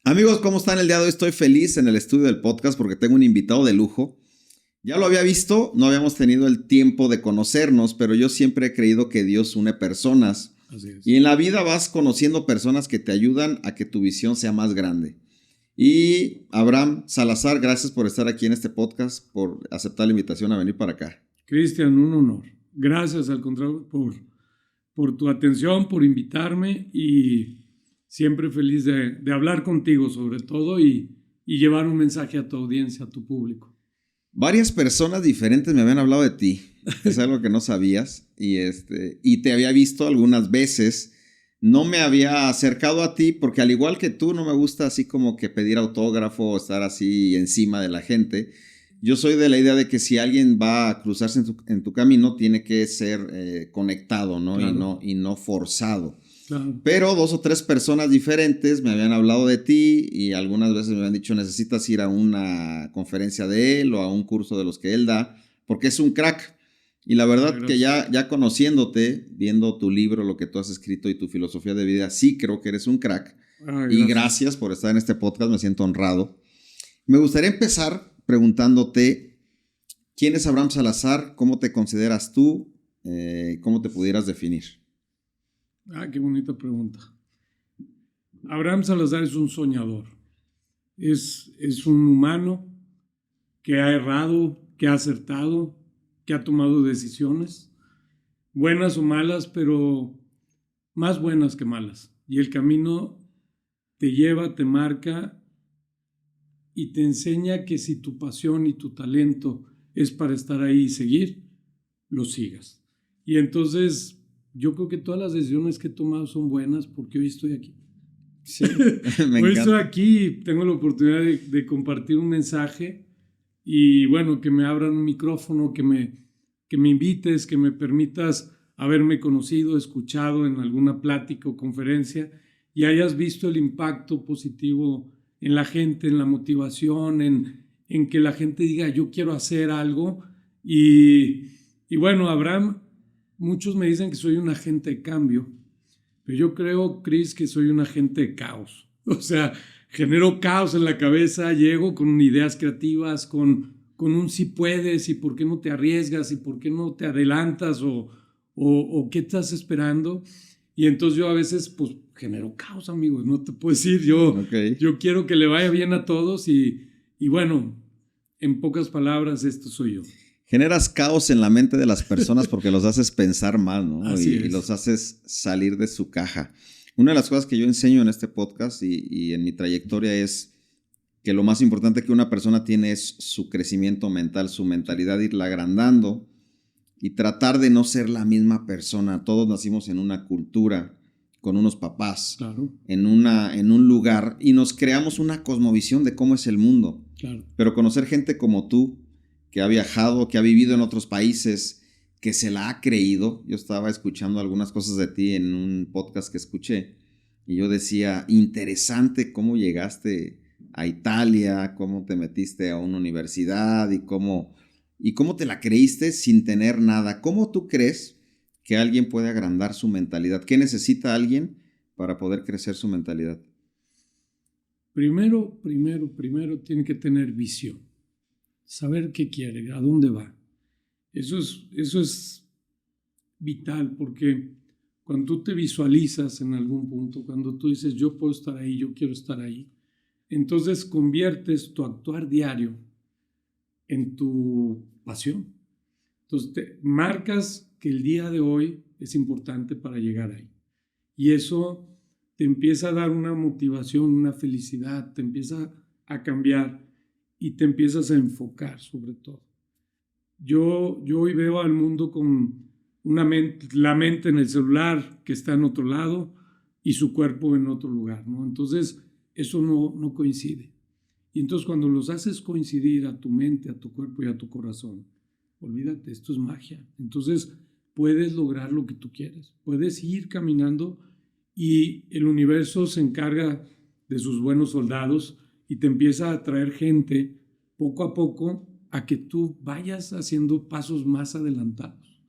Amigos, ¿cómo están el día de hoy? Estoy feliz en el estudio del podcast porque tengo un invitado de lujo. Ya lo había visto, no habíamos tenido el tiempo de conocernos, pero yo siempre he creído que Dios une personas. Así es. Y en la vida vas conociendo personas que te ayudan a que tu visión sea más grande. Y Abraham Salazar, gracias por estar aquí en este podcast, por aceptar la invitación a venir para acá. Cristian, un honor. Gracias al contrario por tu atención, por invitarme y siempre feliz de hablar contigo sobre todo y llevar un mensaje a tu audiencia, a tu público. Varias personas diferentes me habían hablado de ti. Es algo que no sabías. Y te había visto algunas veces. No me había acercado a ti porque al igual que tú no me gusta así como que pedir autógrafo o estar así encima de la gente. Yo soy de la idea de que si alguien va a cruzarse en tu camino tiene que ser conectado, ¿no? Claro. Y no forzado. Claro. Pero 2 o 3 personas diferentes me habían hablado de ti y algunas veces me habían dicho necesitas ir a una conferencia de él o a un curso de los que él da porque es un crack. Y la verdad que ya conociéndote, viendo tu libro, lo que tú has escrito y tu filosofía de vida, sí creo que eres un crack. Y gracias por estar en este podcast, me siento honrado. Me gustaría empezar preguntándote, ¿quién es Abraham Salazar? ¿Cómo te consideras tú? ¿Cómo te pudieras definir? Qué bonita pregunta. Abraham Salazar es un soñador. Es un humano que ha errado, que ha acertado, que ha tomado decisiones, buenas o malas, pero más buenas que malas. Y el camino te lleva, te marca y te enseña que si tu pasión y tu talento es para estar ahí y seguir, lo sigas. Y entonces yo creo que todas las decisiones que he tomado son buenas porque hoy estoy aquí. Sí, me hoy encanta. estoy aquí y tengo la oportunidad de compartir un mensaje y bueno, que me abran un micrófono, que me invites, que me permitas haberme conocido, escuchado en alguna plática o conferencia y hayas visto el impacto positivo en la gente, en la motivación, en que la gente diga yo quiero hacer algo y bueno, Abraham, muchos me dicen que soy un agente de cambio, pero yo creo, Chris, que soy un agente de caos. O sea, genero caos en la cabeza, llego con ideas creativas, con un si puedes y por qué no te arriesgas y por qué no te adelantas o qué estás esperando. Y entonces yo a veces pues genero caos, amigos, no te puedo decir, yo quiero que le vaya bien a todos y bueno, en pocas palabras, esto soy yo. Generas caos en la mente de las personas porque los haces pensar mal, ¿no? Así es. Y los haces salir de su caja. Una de las cosas que yo enseño en este podcast y en mi trayectoria es que lo más importante que una persona tiene es su crecimiento mental, su mentalidad, irla agrandando y tratar de no ser la misma persona. Todos nacimos en una cultura, con unos papás, claro, en un lugar y nos creamos una cosmovisión de cómo es el mundo. Claro. Pero conocer gente como tú, que ha viajado, que ha vivido en otros países, que se la ha creído. Yo estaba escuchando algunas cosas de ti en un podcast que escuché y yo decía, interesante cómo llegaste a Italia, cómo te metiste a una universidad y cómo te la creíste sin tener nada. ¿Cómo tú crees que alguien puede agrandar su mentalidad? ¿Qué necesita alguien para poder crecer su mentalidad? Primero tiene que tener visión. Saber qué quiere, a dónde va. Eso es vital porque cuando tú te visualizas en algún punto, cuando tú dices yo puedo estar ahí, yo quiero estar ahí, entonces conviertes tu actuar diario en tu pasión. Entonces te marcas que el día de hoy es importante para llegar ahí. Y eso te empieza a dar una motivación, una felicidad, te empieza a cambiar y te empiezas a enfocar sobre todo. Yo hoy veo al mundo con la mente en el celular que está en otro lado y su cuerpo en otro lugar, ¿no? Entonces eso no coincide. Y entonces cuando los haces coincidir a tu mente, a tu cuerpo y a tu corazón, olvídate, esto es magia. Entonces puedes lograr lo que tú quieres, puedes ir caminando y el universo se encarga de sus buenos soldados y te empieza a traer gente poco a poco a que tú vayas haciendo pasos más adelantados.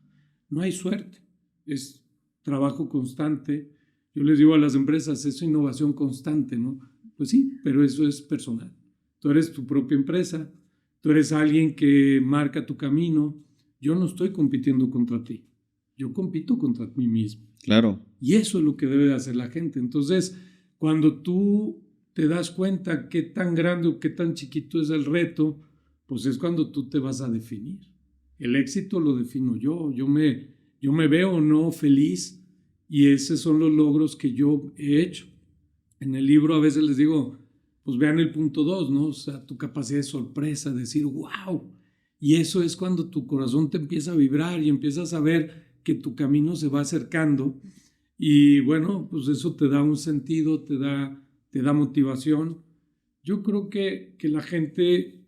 No hay suerte, es trabajo constante. Yo les digo a las empresas, es innovación constante, ¿no? Pues sí, pero eso es personal. Tú eres tu propia empresa, tú eres alguien que marca tu camino. Yo no estoy compitiendo contra ti, yo compito contra mí mismo. Claro. Y eso es lo que debe de hacer la gente. Entonces, cuando tú te das cuenta qué tan grande o qué tan chiquito es el reto, pues es cuando tú te vas a definir. El éxito lo defino yo. Yo me veo o no feliz y esos son los logros que yo he hecho. En el libro a veces les digo, pues vean el punto 2, ¿no? O sea, tu capacidad de sorpresa, decir, wow. Y eso es cuando tu corazón te empieza a vibrar y empiezas a ver que tu camino se va acercando. Y bueno, pues eso te da un sentido, te da motivación. Yo creo que la gente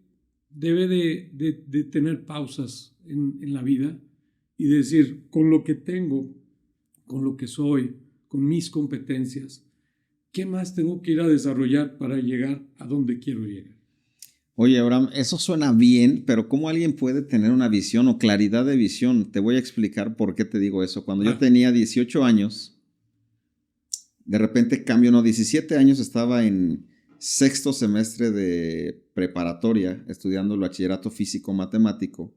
debe de tener pausas en la vida y decir, con lo que tengo, con lo que soy, con mis competencias, ¿qué más tengo que ir a desarrollar para llegar a donde quiero llegar? Oye, Abraham, eso suena bien, pero ¿cómo alguien puede tener una visión o claridad de visión? Te voy a explicar por qué te digo eso. Cuando yo tenía 18 años, de repente cambio, no, 17 años, estaba en sexto semestre de preparatoria, estudiando el bachillerato físico-matemático.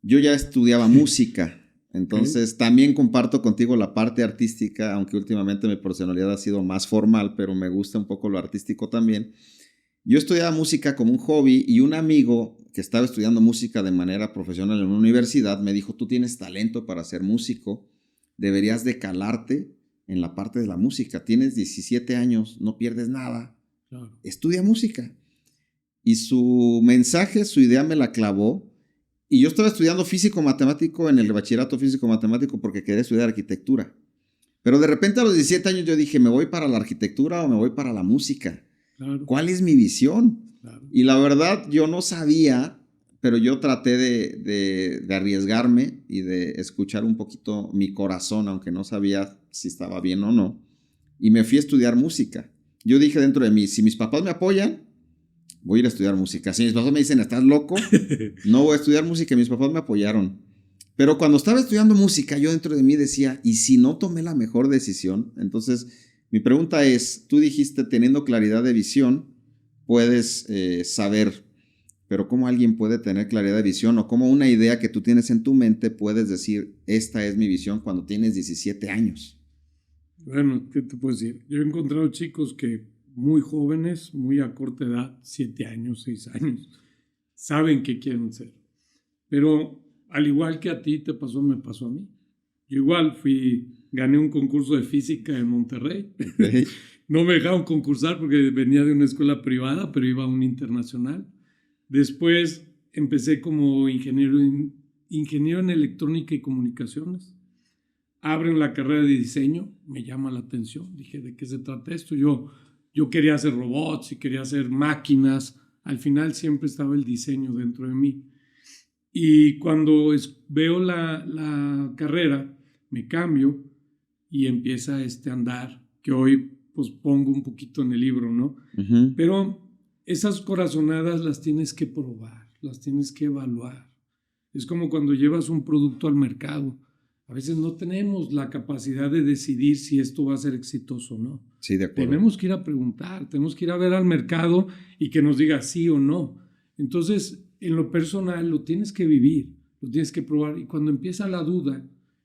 Yo ya estudiaba música, entonces también comparto contigo la parte artística, aunque últimamente mi personalidad ha sido más formal, pero me gusta un poco lo artístico también. Yo estudiaba música como un hobby y un amigo que estaba estudiando música de manera profesional en una universidad me dijo, tú tienes talento para ser músico, deberías de calarte en la parte de la música, tienes 17 años, no pierdes nada, claro. Estudia música. Y su mensaje, su idea me la clavó. Y yo estaba estudiando físico-matemático en el bachillerato físico-matemático porque quería estudiar arquitectura. Pero de repente a los 17 años yo dije, ¿me voy para la arquitectura o me voy para la música? Claro. ¿Cuál es mi visión? Claro. Y la verdad yo no sabía, pero yo traté de arriesgarme y de escuchar un poquito mi corazón, aunque no sabía si estaba bien o no. Y me fui a estudiar música. Yo dije dentro de mí, si mis papás me apoyan, voy a ir a estudiar música. Si mis papás me dicen, ¿estás loco? No voy a estudiar música. Mis papás me apoyaron. Pero cuando estaba estudiando música, yo dentro de mí decía, ¿y si no tomé la mejor decisión? Entonces, mi pregunta es, tú dijiste, teniendo claridad de visión, puedes saber, pero ¿cómo alguien puede tener claridad de visión? O cómo una idea que tú tienes en tu mente puedes decir, esta es mi visión cuando tienes 17 años. Bueno, ¿qué te puedo decir? Yo he encontrado chicos que muy jóvenes, muy a corta edad, 7 años, 6 años, saben qué quieren ser. Pero al igual que a ti te pasó, me pasó a mí. Yo igual gané un concurso de física en Monterrey. Okay. No me dejaron concursar porque venía de una escuela privada, pero iba a un internacional. Después empecé como ingeniero en electrónica y comunicaciones. Abren la carrera de diseño, me llama la atención. Dije, ¿de qué se trata esto? Yo quería hacer robots y quería hacer máquinas. Al final siempre estaba el diseño dentro de mí. Y cuando veo la carrera, me cambio y empieza a andar, que hoy pues pongo un poquito en el libro, ¿no? Uh-huh. Pero esas corazonadas las tienes que probar, las tienes que evaluar. Es como cuando llevas un producto al mercado. A veces no tenemos la capacidad de decidir si esto va a ser exitoso o no. Sí, de acuerdo. Tenemos que ir a preguntar, tenemos que ir a ver al mercado y que nos diga sí o no. Entonces, en lo personal, lo tienes que vivir, lo tienes que probar. Y cuando empieza la duda,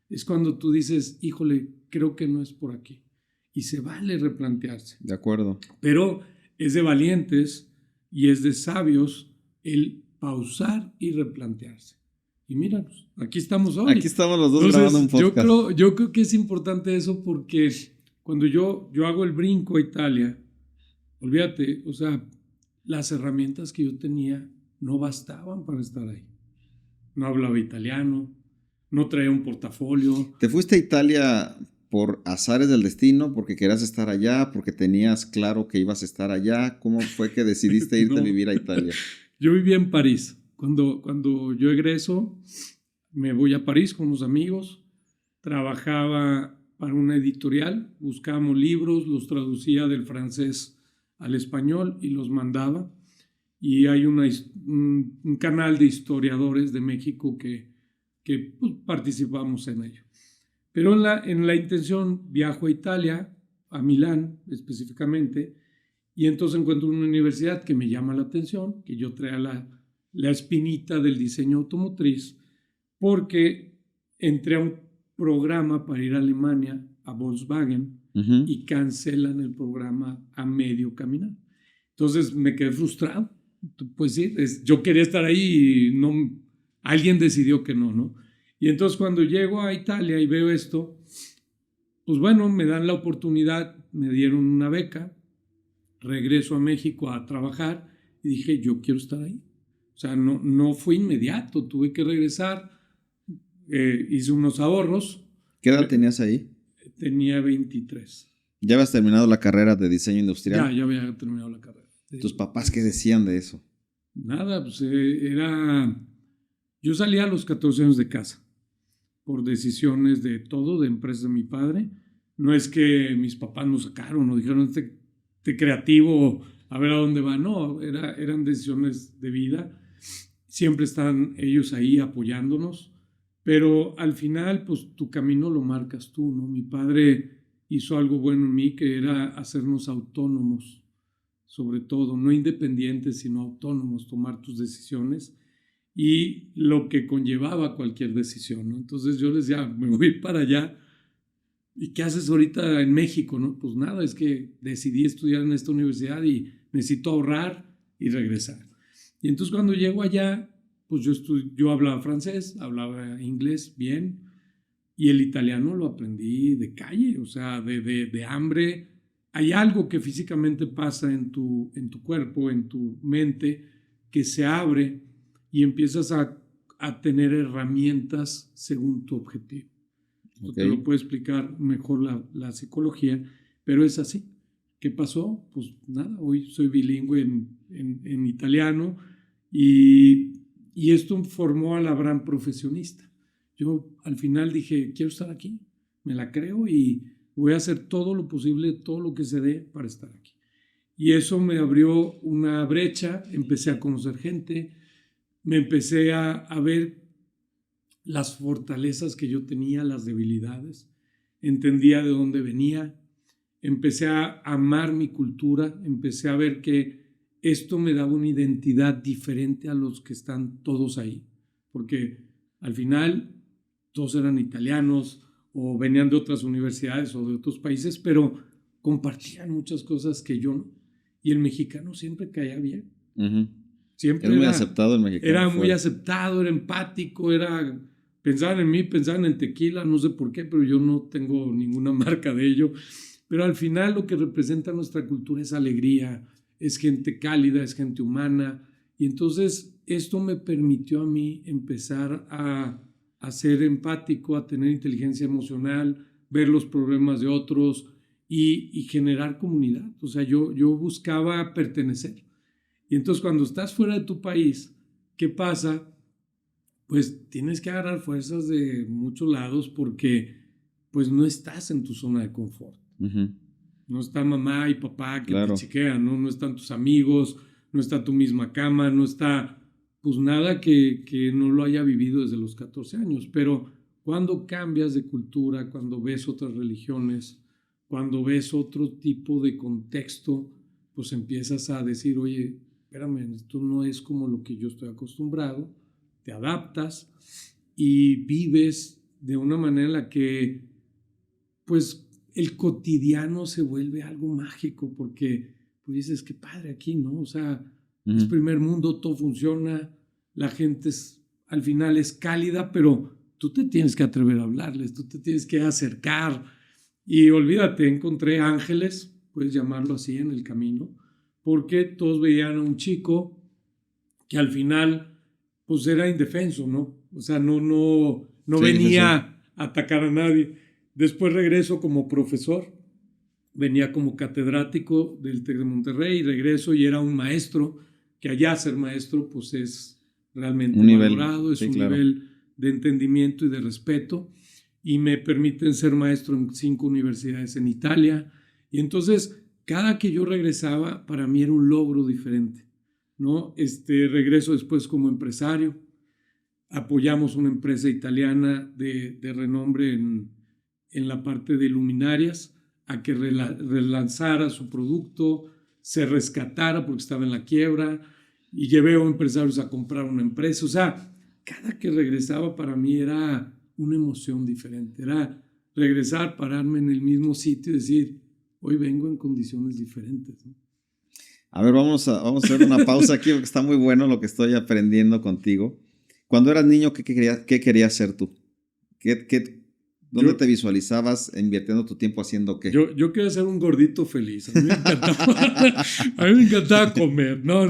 es cuando tú dices, híjole, creo que no es por aquí. Y se vale replantearse. De acuerdo. Pero es de valientes y es de sabios el pausar y replantearse. Y míranos, aquí estamos hoy. Aquí estamos los dos. Entonces, grabando un podcast. Yo creo que es importante eso porque cuando yo hago el brinco a Italia, olvídate, o sea, las herramientas que yo tenía no bastaban para estar ahí. No hablaba italiano, no traía un portafolio. ¿Te fuiste a Italia por azares del destino, porque querías estar allá, porque tenías claro que ibas a estar allá? ¿Cómo fue que decidiste irte a vivir a Italia? Yo vivía en París. Cuando yo egreso, me voy a París con unos amigos, trabajaba para una editorial, buscábamos libros, los traducía del francés al español y los mandaba. Y hay un canal de historiadores de México que pues, participamos en ello. Pero en la intención viajo a Italia, a Milán específicamente, Y entonces encuentro una universidad que me llama la atención, que yo traía la espinita del diseño automotriz, porque entré a un programa para ir a Alemania, a Volkswagen, y cancelan el programa a medio caminar. Entonces me quedé frustrado. Pues sí, yo quería estar ahí y no, alguien decidió que no, ¿no? Y entonces cuando llego a Italia y veo esto, pues bueno, me dan la oportunidad, me dieron una beca, regreso a México a trabajar y dije, yo quiero estar ahí. O sea, no fue inmediato, tuve que regresar, hice unos ahorros. ¿Qué edad tenías ahí? Tenía 23. ¿Ya habías terminado la carrera de diseño industrial? Ya había terminado la carrera. ¿Tus papás qué decían de eso? Nada, pues era... Yo salí a los 14 años de casa por decisiones de todo, de empresa de mi padre. No es que mis papás nos sacaron o dijeron, este creativo, a ver a dónde va. No, eran decisiones de vida. Siempre están ellos ahí apoyándonos. Pero al final, pues tu camino lo marcas tú, ¿no? Mi padre hizo algo bueno en mí, que era hacernos autónomos, sobre todo, no independientes, sino autónomos, tomar tus decisiones y lo que conllevaba cualquier decisión, ¿no? Entonces yo les decía, me voy para allá. ¿Y qué haces ahorita en México, no? Pues nada, es que decidí estudiar en esta universidad y necesito ahorrar y regresar. Y entonces cuando llego allá, pues yo hablaba francés, hablaba inglés bien, y el italiano lo aprendí de calle, o sea, de hambre. Hay algo que físicamente pasa en tu cuerpo, en tu mente, que se abre y empiezas a tener herramientas según tu objetivo. Okay. Te lo puede explicar mejor la psicología, pero es así. ¿Qué pasó? Pues nada, hoy soy bilingüe en italiano y esto formó a la gran profesionista. Yo al final dije, quiero estar aquí, me la creo y voy a hacer todo lo posible, todo lo que se dé para estar aquí. Y eso me abrió una brecha, empecé a conocer gente, me empecé a ver las fortalezas que yo tenía, las debilidades, entendía de dónde venía, empecé a amar mi cultura, empecé a ver que esto me daba una identidad diferente a los que están todos ahí, porque al final todos eran italianos o venían de otras universidades o de otros países, pero compartían muchas cosas que yo no. Y el mexicano siempre caía bien. Siempre era muy aceptado el mexicano. Era muy aceptado, era empático, pensaban en mí, pensaban en tequila, no sé por qué, pero yo no tengo ninguna marca de ello. Pero al final lo que representa nuestra cultura es alegría, es gente cálida, es gente humana. Y entonces esto me permitió a mí empezar a ser empático, a tener inteligencia emocional, ver los problemas de otros y generar comunidad. O sea, yo buscaba pertenecer. Y entonces cuando estás fuera de tu país, ¿qué pasa? Pues tienes que agarrar fuerzas de muchos lados porque pues no estás en tu zona de confort. No está mamá y papá que te chequean, ¿no? No están tus amigos, no está tu misma cama, no está pues nada que no lo haya vivido desde los 14 años. Pero cuando cambias de cultura, cuando ves otras religiones, cuando ves otro tipo de contexto, pues empiezas a decir, oye, espérame, esto no es como lo que yo estoy acostumbrado. Te adaptas y vives de una manera en la que pues el cotidiano se vuelve algo mágico porque pues dices, qué padre aquí, ¿no? O sea, es primer mundo, todo funciona, la gente al final es cálida, pero tú te tienes que atrever a hablarles, tú te tienes que acercar y olvídate, encontré ángeles, puedes llamarlo así, en el camino, porque todos veían a un chico que al final pues era indefenso, ¿no? O sea, no venía a atacar a nadie. Después regreso como profesor, venía como catedrático del TEC de Monterrey, regreso y era un maestro, que allá ser maestro pues es realmente un valorado, es un nivel de entendimiento y de respeto, y me permiten ser maestro en 5 universidades en Italia. Y entonces, cada que yo regresaba, para mí era un logro diferente, ¿no? Regreso después como empresario, apoyamos una empresa italiana de renombre en la parte de luminarias a que relanzara su producto, se rescatara porque estaba en la quiebra, y llevé a empresarios a comprar una empresa. O sea, cada que regresaba para mí era una emoción diferente. Era regresar, pararme en el mismo sitio y decir, hoy vengo en condiciones diferentes, ¿no? A ver, vamos a hacer una pausa aquí porque está muy bueno lo que estoy aprendiendo contigo. Cuando eras niño, ¿qué querías ser tú? ¿Dónde te visualizabas invirtiendo tu tiempo haciendo qué? Yo quería ser un gordito feliz. A mí me encantaba, a mí me encantaba comer. No,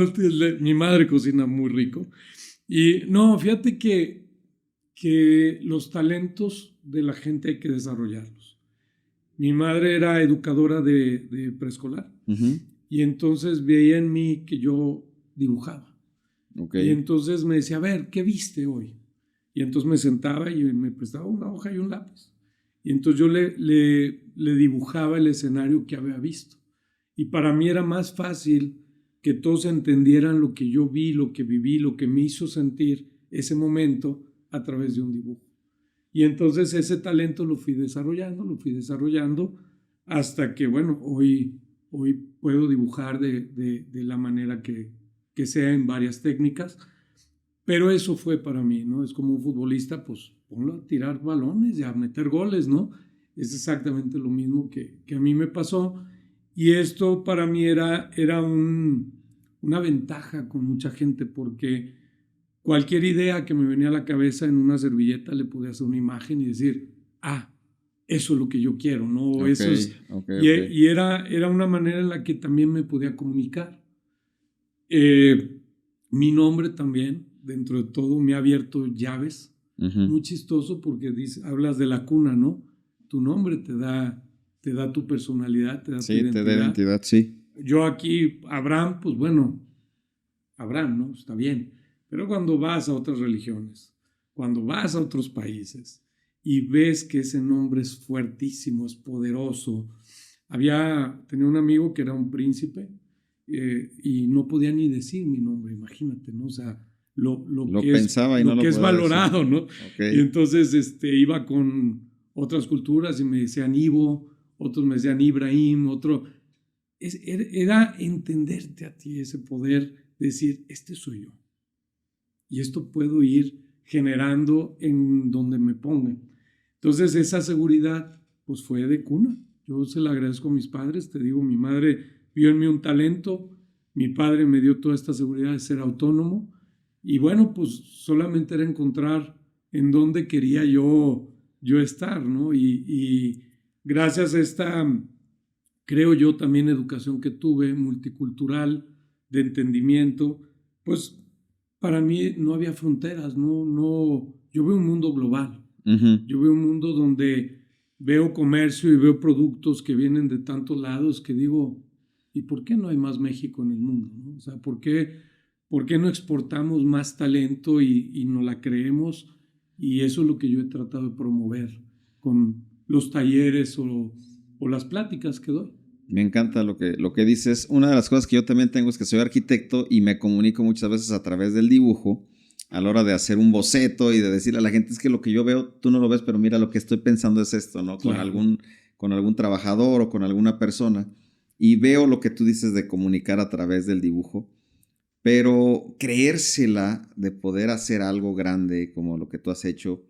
mi madre cocina muy rico. Y no, fíjate que los talentos de la gente hay que desarrollarlos. Mi madre era educadora de preescolar. Uh-huh. Y entonces veía en mí que yo dibujaba. Okay. Y entonces me decía, a ver, ¿qué viste hoy? Y entonces me sentaba y me prestaba una hoja y un lápiz. Y entonces yo le dibujaba el escenario que había visto. Y para mí era más fácil que todos entendieran lo que yo vi, lo que viví, lo que me hizo sentir ese momento a través de un dibujo. Y entonces ese talento lo fui desarrollando hasta que, bueno, hoy puedo dibujar de la manera que sea en varias técnicas. Pero eso fue para mí, ¿no? Es como un futbolista, pues ponlo a tirar balones y a meter goles, ¿no? Es exactamente lo mismo que a mí me pasó. Y esto para mí era una ventaja con mucha gente, porque cualquier idea que me venía a la cabeza en una servilleta le podía hacer una imagen y decir, eso es lo que yo quiero, ¿no? Okay, eso es. okay. Y era una manera en la que también me podía comunicar. Mi nombre también, dentro de todo, me ha abierto llaves. Uh-huh. Muy chistoso porque hablas de la cuna, ¿no? Tu nombre te da tu personalidad, te da tu identidad. Sí, te da identidad, sí. Yo aquí, Abraham, pues bueno, Abraham, ¿no? Está bien. Pero cuando vas a otras religiones, cuando vas a otros países y ves que ese nombre es fuertísimo, es poderoso. Tenía un amigo que era un príncipe, y no podía ni decir mi nombre, imagínate, ¿no? O sea, lo que pensaba y no lo que es valorado, decir. ¿no? Okay. Y entonces iba con otras culturas y me decían Ivo, otros me decían Ibrahim, era entenderte a ti, ese poder decir, este soy yo. Y esto puedo ir generando en donde me pongan. Entonces esa seguridad pues fue de cuna. Yo se la agradezco a mis padres, te digo, mi madre vio en mí un talento, mi padre me dio toda esta seguridad de ser autónomo y bueno, pues solamente era encontrar en dónde quería yo estar, ¿no? Y gracias a esta, creo yo, también educación que tuve, multicultural, de entendimiento, pues para mí no había fronteras, yo veo un mundo global, uh-huh. Yo veo un mundo donde veo comercio y veo productos que vienen de tantos lados que digo, ¿y por qué no hay más México en el mundo? ¿No? O sea, ¿por qué no exportamos más talento y no la creemos? Y eso es lo que yo he tratado de promover con los talleres o las pláticas que doy. Me encanta lo que dices. Una de las cosas que yo también tengo es que soy arquitecto y me comunico muchas veces a través del dibujo a la hora de hacer un boceto y de decirle a la gente, es que lo que yo veo, tú no lo ves, pero mira, lo que estoy pensando es esto, ¿no? Claro. Con algún trabajador o con alguna persona. Y veo lo que tú dices de comunicar a través del dibujo, pero creérsela de poder hacer algo grande como lo que tú has hecho,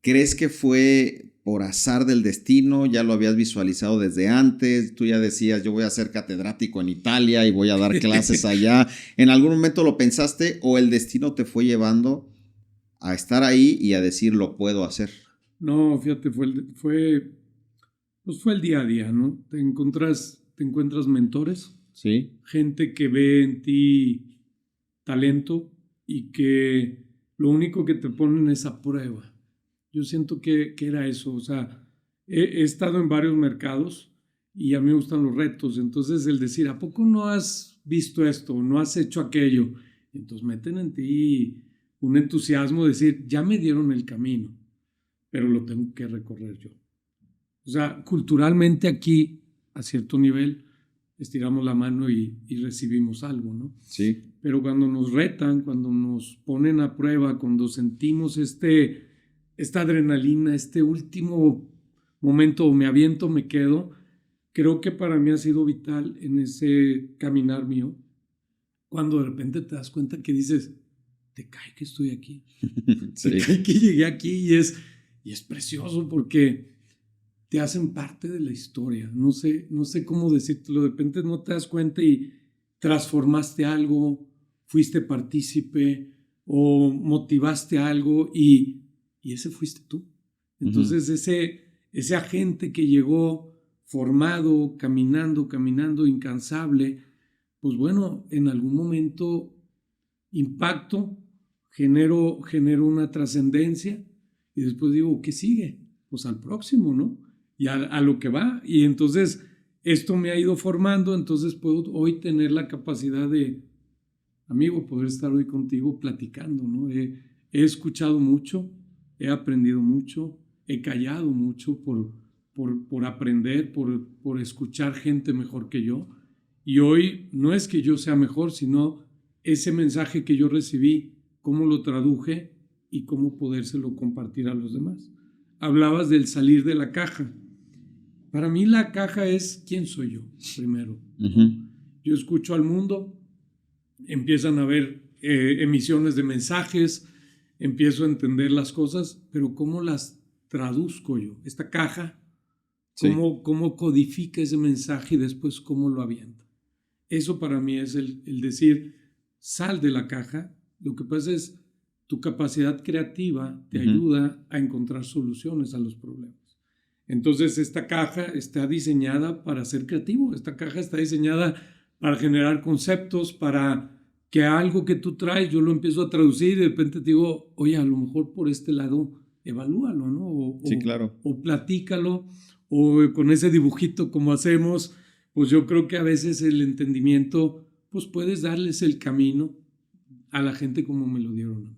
¿crees que fue por azar del destino? ¿Ya lo habías visualizado desde antes? Tú ya decías, yo voy a ser catedrático en Italia y voy a dar clases allá. ¿En algún momento lo pensaste o el destino te fue llevando a estar ahí y a decir, lo puedo hacer? No, fíjate, fue el día a día, ¿no? Te encuentras mentores. Sí. Gente que ve en ti talento y que lo único que te ponen es a prueba. Yo siento que era eso, o sea, he estado en varios mercados y a mí me gustan los retos, entonces el decir, ¿a poco no has visto esto, no has hecho aquello? Entonces meten en ti un entusiasmo de decir, ya me dieron el camino, pero lo tengo que recorrer yo. O sea, culturalmente aquí, a cierto nivel, estiramos la mano y recibimos algo, ¿no? Sí. Pero cuando nos retan, cuando nos ponen a prueba, cuando sentimos esta adrenalina, este último momento, me aviento, me quedo, creo que para mí ha sido vital en ese caminar mío, cuando de repente te das cuenta que dices, te cae que estoy aquí, Sí. te cae que llegué aquí y es precioso porque te hacen parte de la historia. No sé cómo decírtelo, de repente no te das cuenta y transformaste algo, fuiste partícipe o motivaste algo y ese fuiste tú. Entonces ese agente que llegó formado, caminando, incansable, pues bueno, en algún momento impacto, genero una trascendencia y después digo, ¿qué sigue? Pues al próximo, ¿no? Y a lo que va. Y entonces esto me ha ido formando, entonces puedo hoy tener la capacidad de, amigo, poder estar hoy contigo platicando, ¿no? He escuchado mucho, he aprendido mucho, he callado mucho por aprender, por escuchar gente mejor que yo. Y hoy no es que yo sea mejor, sino ese mensaje que yo recibí, cómo lo traduje y cómo podérselo compartir a los demás. Hablabas del salir de la caja. Para mí la caja es quién soy yo, primero. Yo escucho al mundo, empiezan a haber emisiones de mensajes, empiezo a entender las cosas, pero ¿cómo las traduzco yo? Esta caja, ¿cómo codifica ese mensaje y después cómo lo avienta? Eso para mí es el decir, sal de la caja. Lo que pasa es, tu capacidad creativa te ayuda a encontrar soluciones a los problemas. Entonces, esta caja está diseñada para ser creativo. Esta caja está diseñada para generar conceptos, para que algo que tú traes, yo lo empiezo a traducir y de repente te digo, oye, a lo mejor por este lado, evalúalo, ¿no? Sí, claro. O platícalo, o con ese dibujito como hacemos, pues yo creo que a veces el entendimiento, pues puedes darles el camino a la gente como me lo dieron a mí.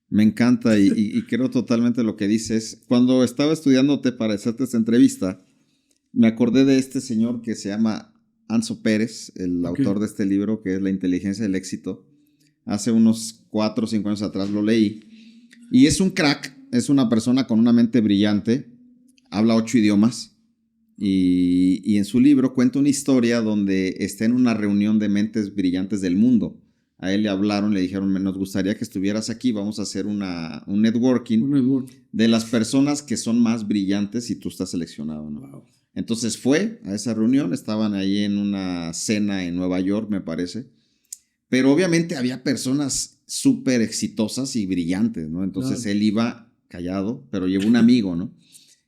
Me encanta y creo totalmente lo que dices. Cuando estaba estudiándote para hacerte esta entrevista, me acordé de este señor que se llama Anzo Pérez, el autor de este libro que es La inteligencia del éxito. Hace unos 4 o 5 años atrás lo leí. Y es un crack, es una persona con una mente brillante, habla 8 idiomas. Y en su libro cuenta una historia donde está en una reunión de mentes brillantes del mundo. A él le hablaron, le dijeron, nos gustaría que estuvieras aquí, vamos a hacer un networking de las personas que son más brillantes y tú estás seleccionado, ¿no? Wow. Entonces fue a esa reunión, estaban ahí en una cena en Nueva York, me parece, pero obviamente había personas súper exitosas y brillantes, ¿no? Entonces él iba callado, pero llevó un amigo, ¿no?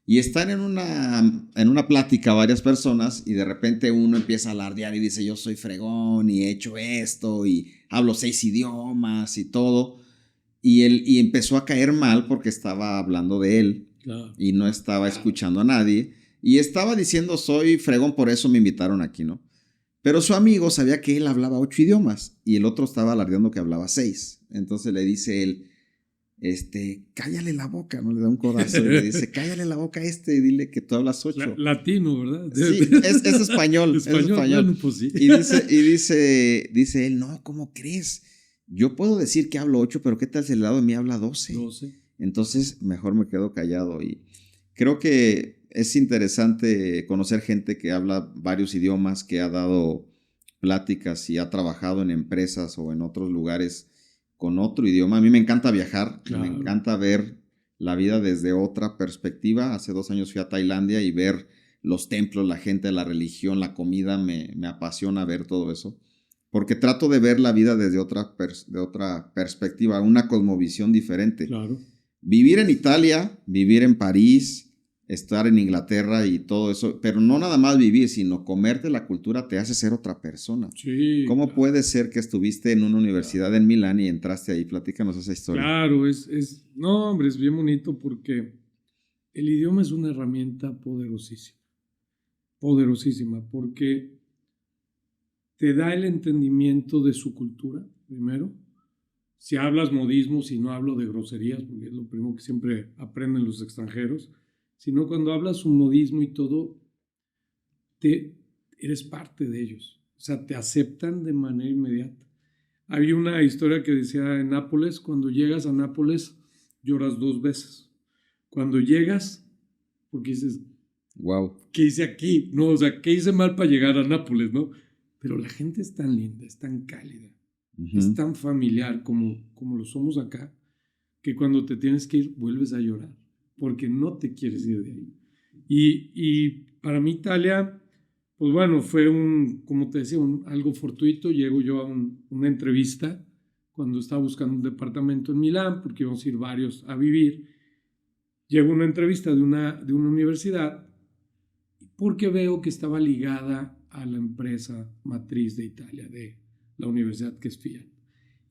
Y están en una plática varias personas y de repente uno empieza a alardear y dice, yo soy fregón y he hecho esto y hablo 6 idiomas y todo. Y empezó a caer mal porque estaba hablando de él y no estaba escuchando a nadie. Y estaba diciendo, soy fregón, por eso me invitaron aquí, ¿no? Pero su amigo sabía que él hablaba 8 idiomas y el otro estaba alardeando que hablaba 6. Entonces le dice él, cállale la boca, ¿no? Le da un codazo y le dice, cállale la boca y dile que tú hablas 8. Latino, ¿verdad? Sí, es español. Es español. Bueno, pues sí. Y dice él, no, ¿cómo crees? Yo puedo decir que hablo 8, pero ¿qué tal si el lado de mí habla 12? Entonces, mejor me quedo callado. Y creo que es interesante conocer gente que habla varios idiomas, que ha dado pláticas y ha trabajado en empresas o en otros lugares con otro idioma. A mí me encanta viajar, me encanta ver la vida desde otra perspectiva. Hace 2 años fui a Tailandia y ver los templos, la gente, la religión, la comida, me apasiona ver todo eso. Porque trato de ver la vida desde otra perspectiva, una cosmovisión diferente. Claro. Vivir en Italia, vivir en París, estar en Inglaterra y todo eso, pero no nada más vivir, sino comerte la cultura te hace ser otra persona. Sí, ¿Cómo puede ser que estuviste en una universidad en Milán y entraste ahí? Platícanos esa historia. Claro, no, hombre, es bien bonito porque el idioma es una herramienta poderosísima, porque te da el entendimiento de su cultura, primero. Si hablas modismos, y no hablo de groserías, porque es lo primero que siempre aprenden los extranjeros, sino cuando hablas un modismo y todo, eres parte de ellos. O sea, te aceptan de manera inmediata. Había una historia que decía en Nápoles, cuando llegas a Nápoles, lloras 2 veces. Cuando llegas, porque dices, Wow. ¿Qué hice aquí? No, o sea, ¿qué hice mal para llegar a Nápoles, no? Pero la gente es tan linda, es tan cálida, es tan familiar como lo somos acá, que cuando te tienes que ir, vuelves a llorar, porque no te quieres ir de ahí. Y para mí Italia, pues bueno, fue como te decía, algo fortuito. Llego yo a una entrevista cuando estaba buscando un departamento en Milán, porque íbamos a ir varios a vivir. Llego a una entrevista de una universidad, porque veo que estaba ligada a la empresa matriz de Italia, de la universidad, que es Fiat.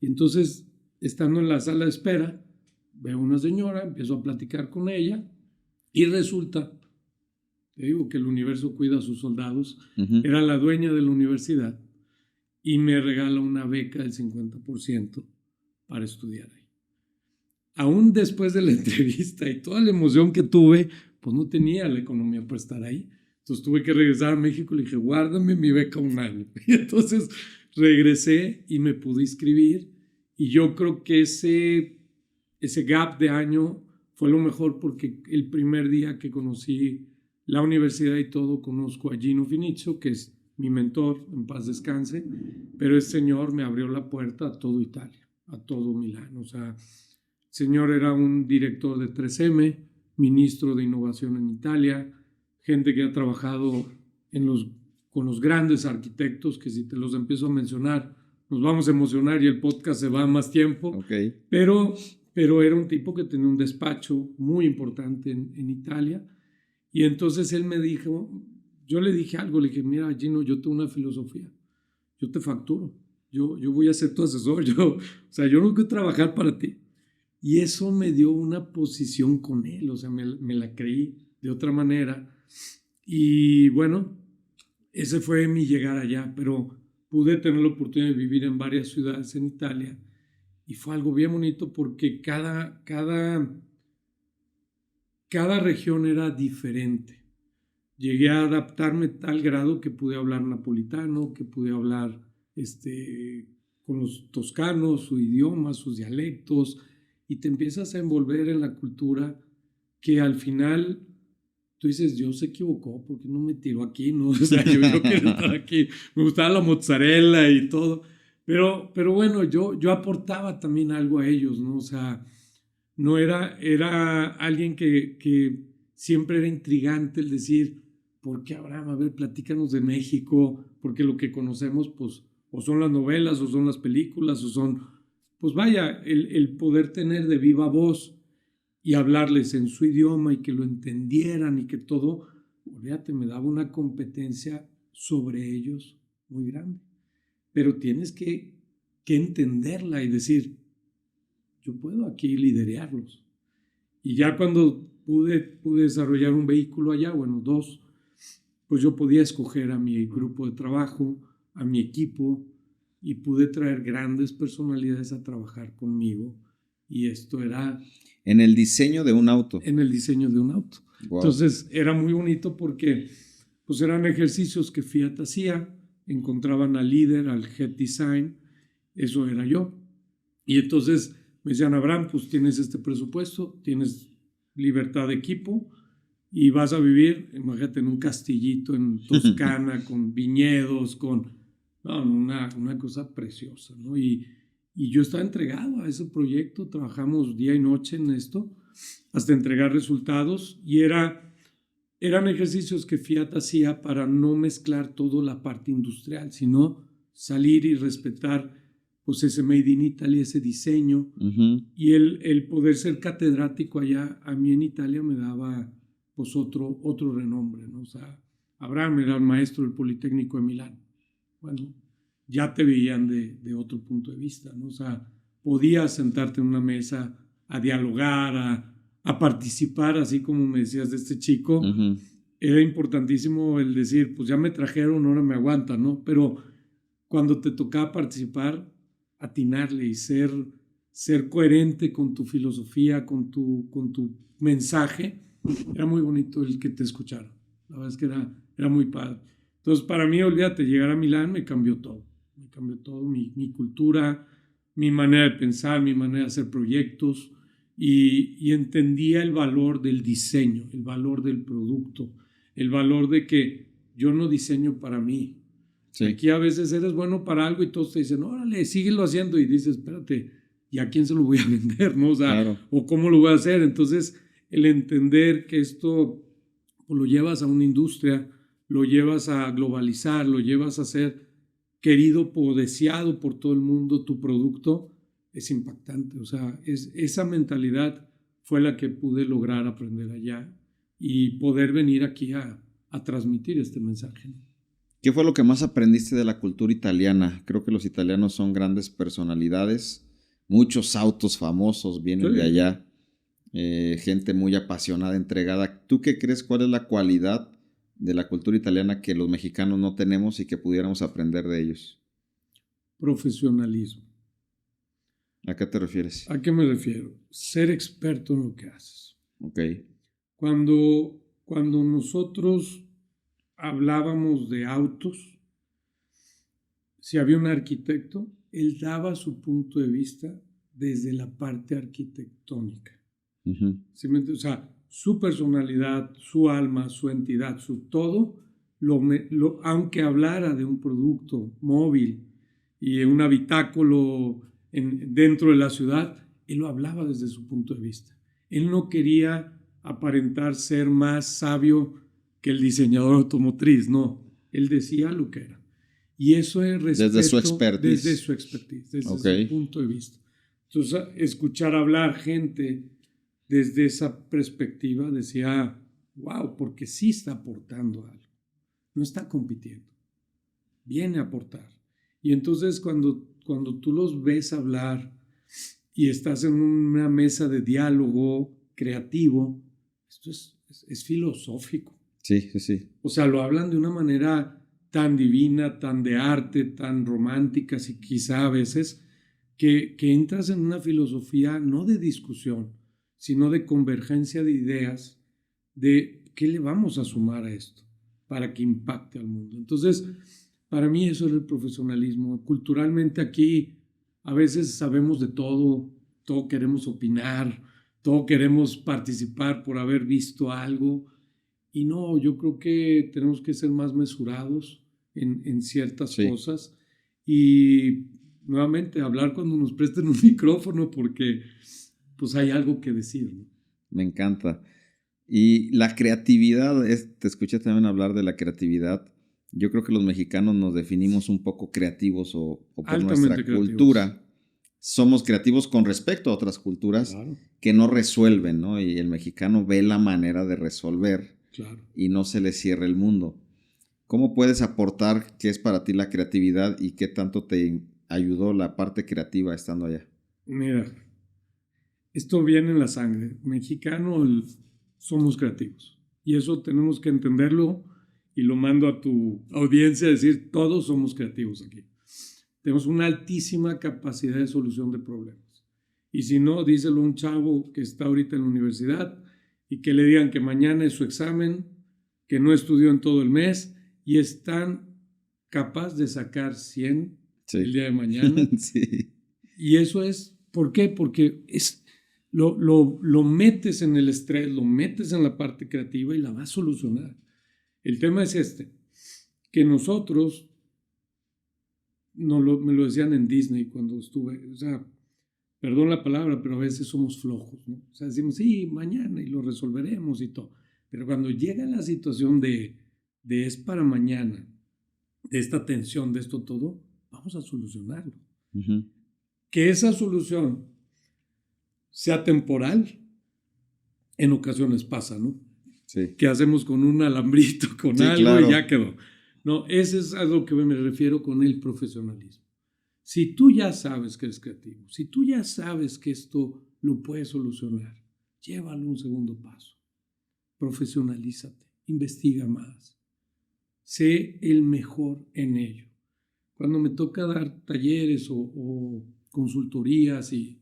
Y entonces, estando en la sala de espera, veo una señora, empiezo a platicar con ella y resulta, te digo que el universo cuida a sus soldados, era la dueña de la universidad y me regala una beca del 50% para estudiar ahí. Aún después de la entrevista y toda la emoción que tuve, pues no tenía la economía para estar ahí. Entonces tuve que regresar a México y le dije, guárdame mi beca un año. Y entonces regresé y me pude inscribir. Y yo creo que ese gap de año fue lo mejor, porque el primer día que conocí la universidad y todo, conozco a Gino Finizio, que es mi mentor, en paz descanse, pero ese señor me abrió la puerta a todo Italia, a todo Milán. O sea, el señor era un director de 3M, ministro de innovación en Italia, gente que ha trabajado con los grandes arquitectos, que si te los empiezo a mencionar, nos vamos a emocionar y el podcast se va a más tiempo. Okay. Pero era un tipo que tenía un despacho muy importante en Italia. Y entonces él me dijo, yo le dije algo, le dije, mira, Gino, yo tengo una filosofía, yo te facturo, yo voy a ser tu asesor, o sea, yo no quiero trabajar para ti. Y eso me dio una posición con él, o sea, me la creí de otra manera. Y bueno, ese fue mi llegar allá, pero pude tener la oportunidad de vivir en varias ciudades en Italia y fue algo bien bonito, porque cada región era diferente. Llegué a adaptarme a tal grado que pude hablar napolitano, que pude hablar con los toscanos, su idioma, sus dialectos, y te empiezas a envolver en la cultura, que al final tú dices, Dios se equivocó, porque no me tiró aquí, ¿no? O sea, yo quiero estar aquí, me gustaba la mozzarella y todo, pero bueno, yo aportaba también algo a ellos, ¿no? O sea, no era alguien que siempre era intrigante el decir, ¿por qué, Abraham? A ver, platícanos de México, porque lo que conocemos, pues, o son las novelas, o son las películas, o son, pues vaya, el poder tener de viva voz y hablarles en su idioma y que lo entendieran y que todo, olvídate, me daba una competencia sobre ellos muy grande. Pero tienes que entenderla y decir, yo puedo aquí liderarlos. Y ya cuando pude desarrollar un vehículo allá, bueno, 2, pues yo podía escoger a mi grupo de trabajo, a mi equipo, y pude traer grandes personalidades a trabajar conmigo. Y esto era... En el diseño de un auto. En el diseño de un auto. Wow. Entonces era muy bonito, porque pues eran ejercicios que Fiat hacía, encontraban al líder, al head design, eso era yo. Y entonces me decían, Abraham, pues tienes este presupuesto, tienes libertad de equipo y vas a vivir, imagínate, en un castillito en Toscana con viñedos, con una cosa preciosa, ¿no? Y yo estaba entregado a ese proyecto, trabajamos día y noche en esto hasta entregar resultados, y eran ejercicios que Fiat hacía para no mezclar toda la parte industrial, sino salir y respetar pues ese Made in Italy, ese diseño. Y el poder ser catedrático allá, a mí en Italia me daba pues otro renombre, ¿no? O sea, Abraham era el maestro del Politécnico de Milán. Bueno, ya te veían de otro punto de vista, ¿no? O sea, podías sentarte en una mesa a dialogar, a participar, así como me decías de este chico. Era importantísimo el decir, pues ya me trajeron, ahora me aguantan, ¿no? Pero cuando te tocaba participar, atinarle y ser coherente con tu filosofía, con tu mensaje, era muy bonito el que te escucharan. La verdad es que era muy padre. Entonces, para mí, olvídate, llegar a Milán me cambió todo. Me cambió todo, mi cultura, mi manera de pensar, mi manera de hacer proyectos, y entendía el valor del diseño, el valor del producto, el valor de que yo no diseño para mí. Sí. Aquí a veces eres bueno para algo y todos te dicen, órale, síguelo haciendo, y dices, espérate, ¿y a quién se lo voy a vender? ¿No? O sea, claro. ¿O cómo lo voy a hacer? Entonces, el entender que esto pues, lo llevas a una industria, lo llevas a globalizar, lo llevas a ser querido o deseado por todo el mundo, tu producto, es impactante. O sea, esa mentalidad fue la que pude lograr aprender allá y poder venir aquí a transmitir este mensaje. ¿Qué fue lo que más aprendiste de la cultura italiana? Creo que los italianos son grandes personalidades, muchos autos famosos vienen de allá, gente muy apasionada, entregada. ¿Tú qué crees? ¿Cuál es la cualidad de la cultura italiana que los mexicanos no tenemos y que pudiéramos aprender de ellos? Profesionalismo. ¿A qué te refieres? ¿A qué me refiero? Ser experto en lo que haces. Ok. Cuando nosotros hablábamos de autos, si había un arquitecto, él daba su punto de vista desde la parte arquitectónica. Uh-huh. ¿Sí me entiendes? O sea, su personalidad, su alma, su entidad, su todo, aunque hablara de un producto móvil y un habitáculo dentro de la ciudad, él lo hablaba desde su punto de vista. Él no quería aparentar ser más sabio que el diseñador automotriz, no. Él decía lo que era. Y eso es respeto desde su expertise. Desde su punto de vista. Entonces, escuchar hablar gente desde esa perspectiva decía, wow, porque sí está aportando algo. No está compitiendo. Viene a aportar. Y entonces cuando tú los ves hablar y estás en una mesa de diálogo creativo, esto es filosófico. Sí, sí, sí. O sea, lo hablan de una manera tan divina, tan de arte, tan romántica, y quizá a veces que entras en una filosofía no de discusión, sino de convergencia de ideas de qué le vamos a sumar a esto para que impacte al mundo. Entonces, para mí eso es el profesionalismo. Culturalmente aquí a veces sabemos de todo queremos opinar, todo queremos participar por haber visto algo. Y no, yo creo que tenemos que ser más mesurados en ciertas cosas y nuevamente hablar cuando nos presten un micrófono porque pues hay algo que decir, ¿no? Me encanta. Y la creatividad, te escuché también hablar de la creatividad. Yo creo que los mexicanos nos definimos un poco creativos o por nuestra cultura. Somos creativos con respecto a otras culturas que no resuelven, ¿no? Y el mexicano ve la manera de resolver y no se le cierra el mundo. ¿Cómo puedes aportar qué es para ti la creatividad y qué tanto te ayudó la parte creativa estando allá? Mira, esto viene en la sangre. Mexicanos somos creativos y eso tenemos que entenderlo y lo mando a tu audiencia a decir, todos somos creativos aquí. Tenemos una altísima capacidad de solución de problemas. Y si no, díselo a un chavo que está ahorita en la universidad y que le digan que mañana es su examen, que no estudió en todo el mes y es tan capaz de sacar 100 el día de mañana. Sí. Y eso es, ¿por qué? Porque lo metes en el estrés, lo metes en la parte creativa y la vas a solucionar. El tema es que nosotros, me lo decían en Disney cuando estuve, o sea, perdón la palabra, pero a veces somos flojos, ¿no? O sea, decimos, sí, mañana y lo resolveremos y todo. Pero cuando llega la situación de es para mañana, de esta tensión, de esto todo, vamos a solucionarlo. Uh-huh. Que esa solución sea temporal, en ocasiones pasa, ¿no? Sí. ¿Qué hacemos con un alambrito, con algo claro. Y ya quedó? No, ese es a lo que me refiero con el profesionalismo. Si tú ya sabes que eres creativo, si tú ya sabes que esto lo puedes solucionar, llévalo un segundo paso. Profesionalízate, investiga más. Sé el mejor en ello. Cuando me toca dar talleres o consultorías y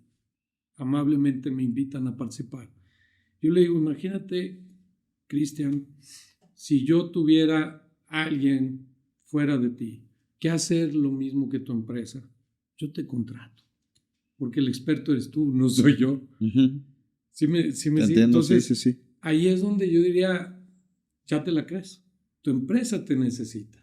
amablemente me invitan a participar, yo le digo, imagínate, Cristian, si yo tuviera a alguien fuera de ti que hacer lo mismo que tu empresa, yo te contrato, porque el experto eres tú, no soy yo. Uh-huh. ¿Sí me entiendo, Entonces, sí. ahí es donde yo diría, ya te la crees. Tu empresa te necesita.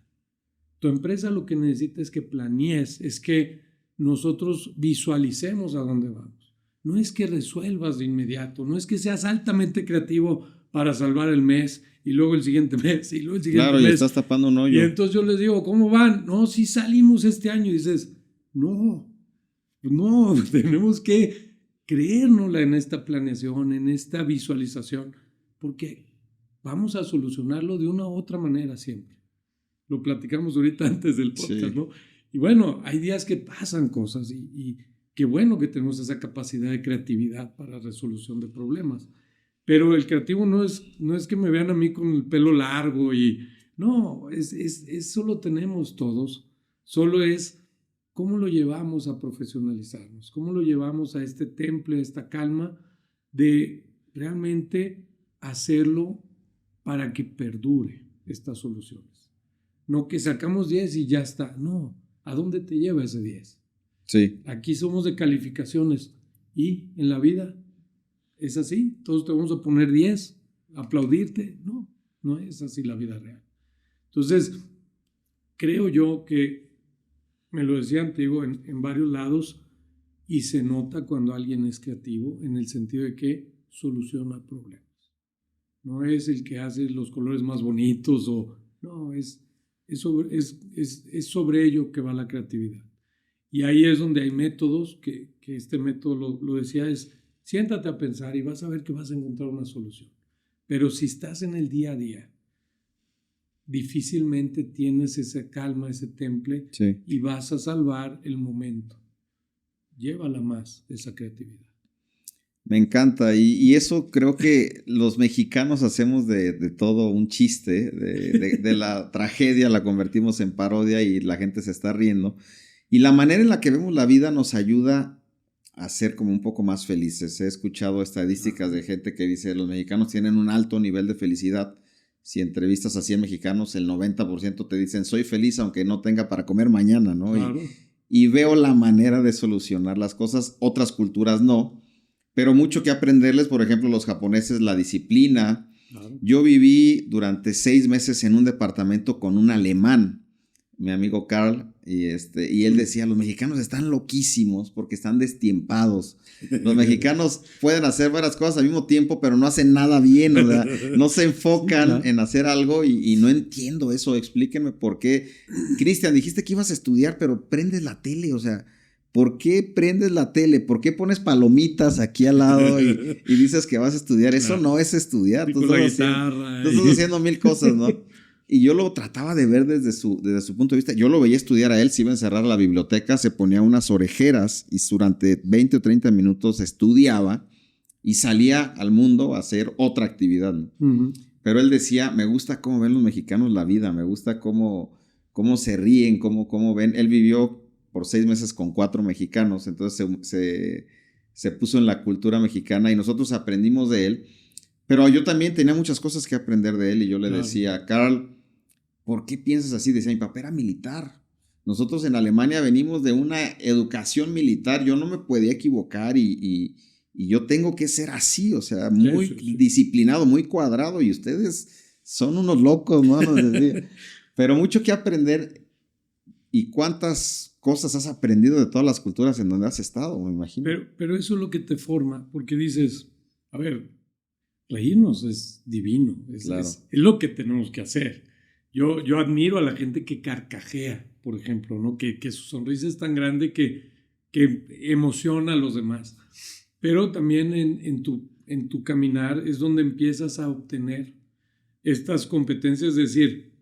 Tu empresa lo que necesita es que planees, es que nosotros visualicemos a dónde vamos. No es que resuelvas de inmediato, no es que seas altamente creativo para salvar el mes y luego el siguiente mes y luego el siguiente mes. Claro, y estás tapando un hoyo. Y entonces yo les digo, ¿cómo van? No, sí salimos este año. Y dices, no, tenemos que creérnosla en esta planeación, en esta visualización, porque vamos a solucionarlo de una u otra manera siempre. Lo platicamos ahorita antes del podcast, ¿no? Y bueno, hay días que pasan cosas y qué bueno que tenemos esa capacidad de creatividad para resolución de problemas. Pero el creativo no es que me vean a mí con el pelo largo y no, eso lo tenemos todos. Solo es cómo lo llevamos a profesionalizarnos, cómo lo llevamos a este temple, a esta calma de realmente hacerlo para que perdure estas soluciones. No que sacamos 10 y ya está. No, ¿a dónde te lleva ese 10? Sí. Aquí somos de calificaciones y en la vida es así. Todos te vamos a poner 10, aplaudirte. No es así la vida real. Entonces, creo yo que, me lo decían, te digo, en varios lados, y se nota cuando alguien es creativo en el sentido de que soluciona problemas. No es el que hace los colores más bonitos no, es sobre ello que va la creatividad. Y ahí es donde hay métodos, que este método lo decía, es siéntate a pensar y vas a ver que vas a encontrar una solución. Pero si estás en el día a día, difícilmente tienes esa calma, ese temple, y vas a salvar el momento. Llévala más, esa creatividad. Me encanta, y eso creo que los mexicanos hacemos de todo un chiste, de la tragedia la convertimos en parodia y la gente se está riendo. Y la manera en la que vemos la vida nos ayuda a ser como un poco más felices. He escuchado estadísticas de gente que dice los mexicanos tienen un alto nivel de felicidad. Si entrevistas a 100 mexicanos, el 90% te dicen soy feliz aunque no tenga para comer mañana, ¿no? Claro. Y veo la manera de solucionar las cosas, otras culturas no. Pero mucho que aprenderles, por ejemplo, los japoneses, la disciplina. Claro. Yo viví durante 6 meses en un departamento con un alemán, mi amigo Carl, y él decía, los mexicanos están loquísimos porque están destiempados. Los mexicanos pueden hacer varias cosas al mismo tiempo, pero no hacen nada bien, o sea, no se enfocan en hacer algo y no entiendo eso. Explíquenme por qué. Cristian, dijiste que ibas a estudiar, pero prendes la tele, o sea, ¿por qué prendes la tele? ¿Por qué pones palomitas aquí al lado y dices que vas a estudiar? Eso no es estudiar. Tú estás haciendo 1000 cosas, ¿no? Y yo lo trataba de ver desde su punto de vista. Yo lo veía estudiar a él, se iba a encerrar a la biblioteca, se ponía unas orejeras y durante 20 o 30 minutos estudiaba y salía al mundo a hacer otra actividad, ¿no? Uh-huh. Pero él decía, me gusta cómo ven los mexicanos la vida, me gusta cómo se ríen, cómo ven. Él vivió por 6 meses con 4 mexicanos, entonces se puso en la cultura mexicana y nosotros aprendimos de él. Pero yo también tenía muchas cosas que aprender de él y yo le decía, Carl, ¿por qué piensas así? Decía, mi papá era militar. Nosotros en Alemania venimos de una educación militar. Yo no me podía equivocar y yo tengo que ser así, o sea, muy disciplinado, muy cuadrado. Y ustedes son unos locos, ¿no? Pero mucho que aprender. ¿Y cuántas cosas has aprendido de todas las culturas en donde has estado, me imagino? Pero eso es lo que te forma, porque dices, a ver, reírnos es divino, claro. es lo que tenemos que hacer. Yo admiro a la gente que carcajea, por ejemplo, ¿no? Que su sonrisa es tan grande que emociona a los demás. Pero también en tu caminar es donde empiezas a obtener estas competencias, de decir,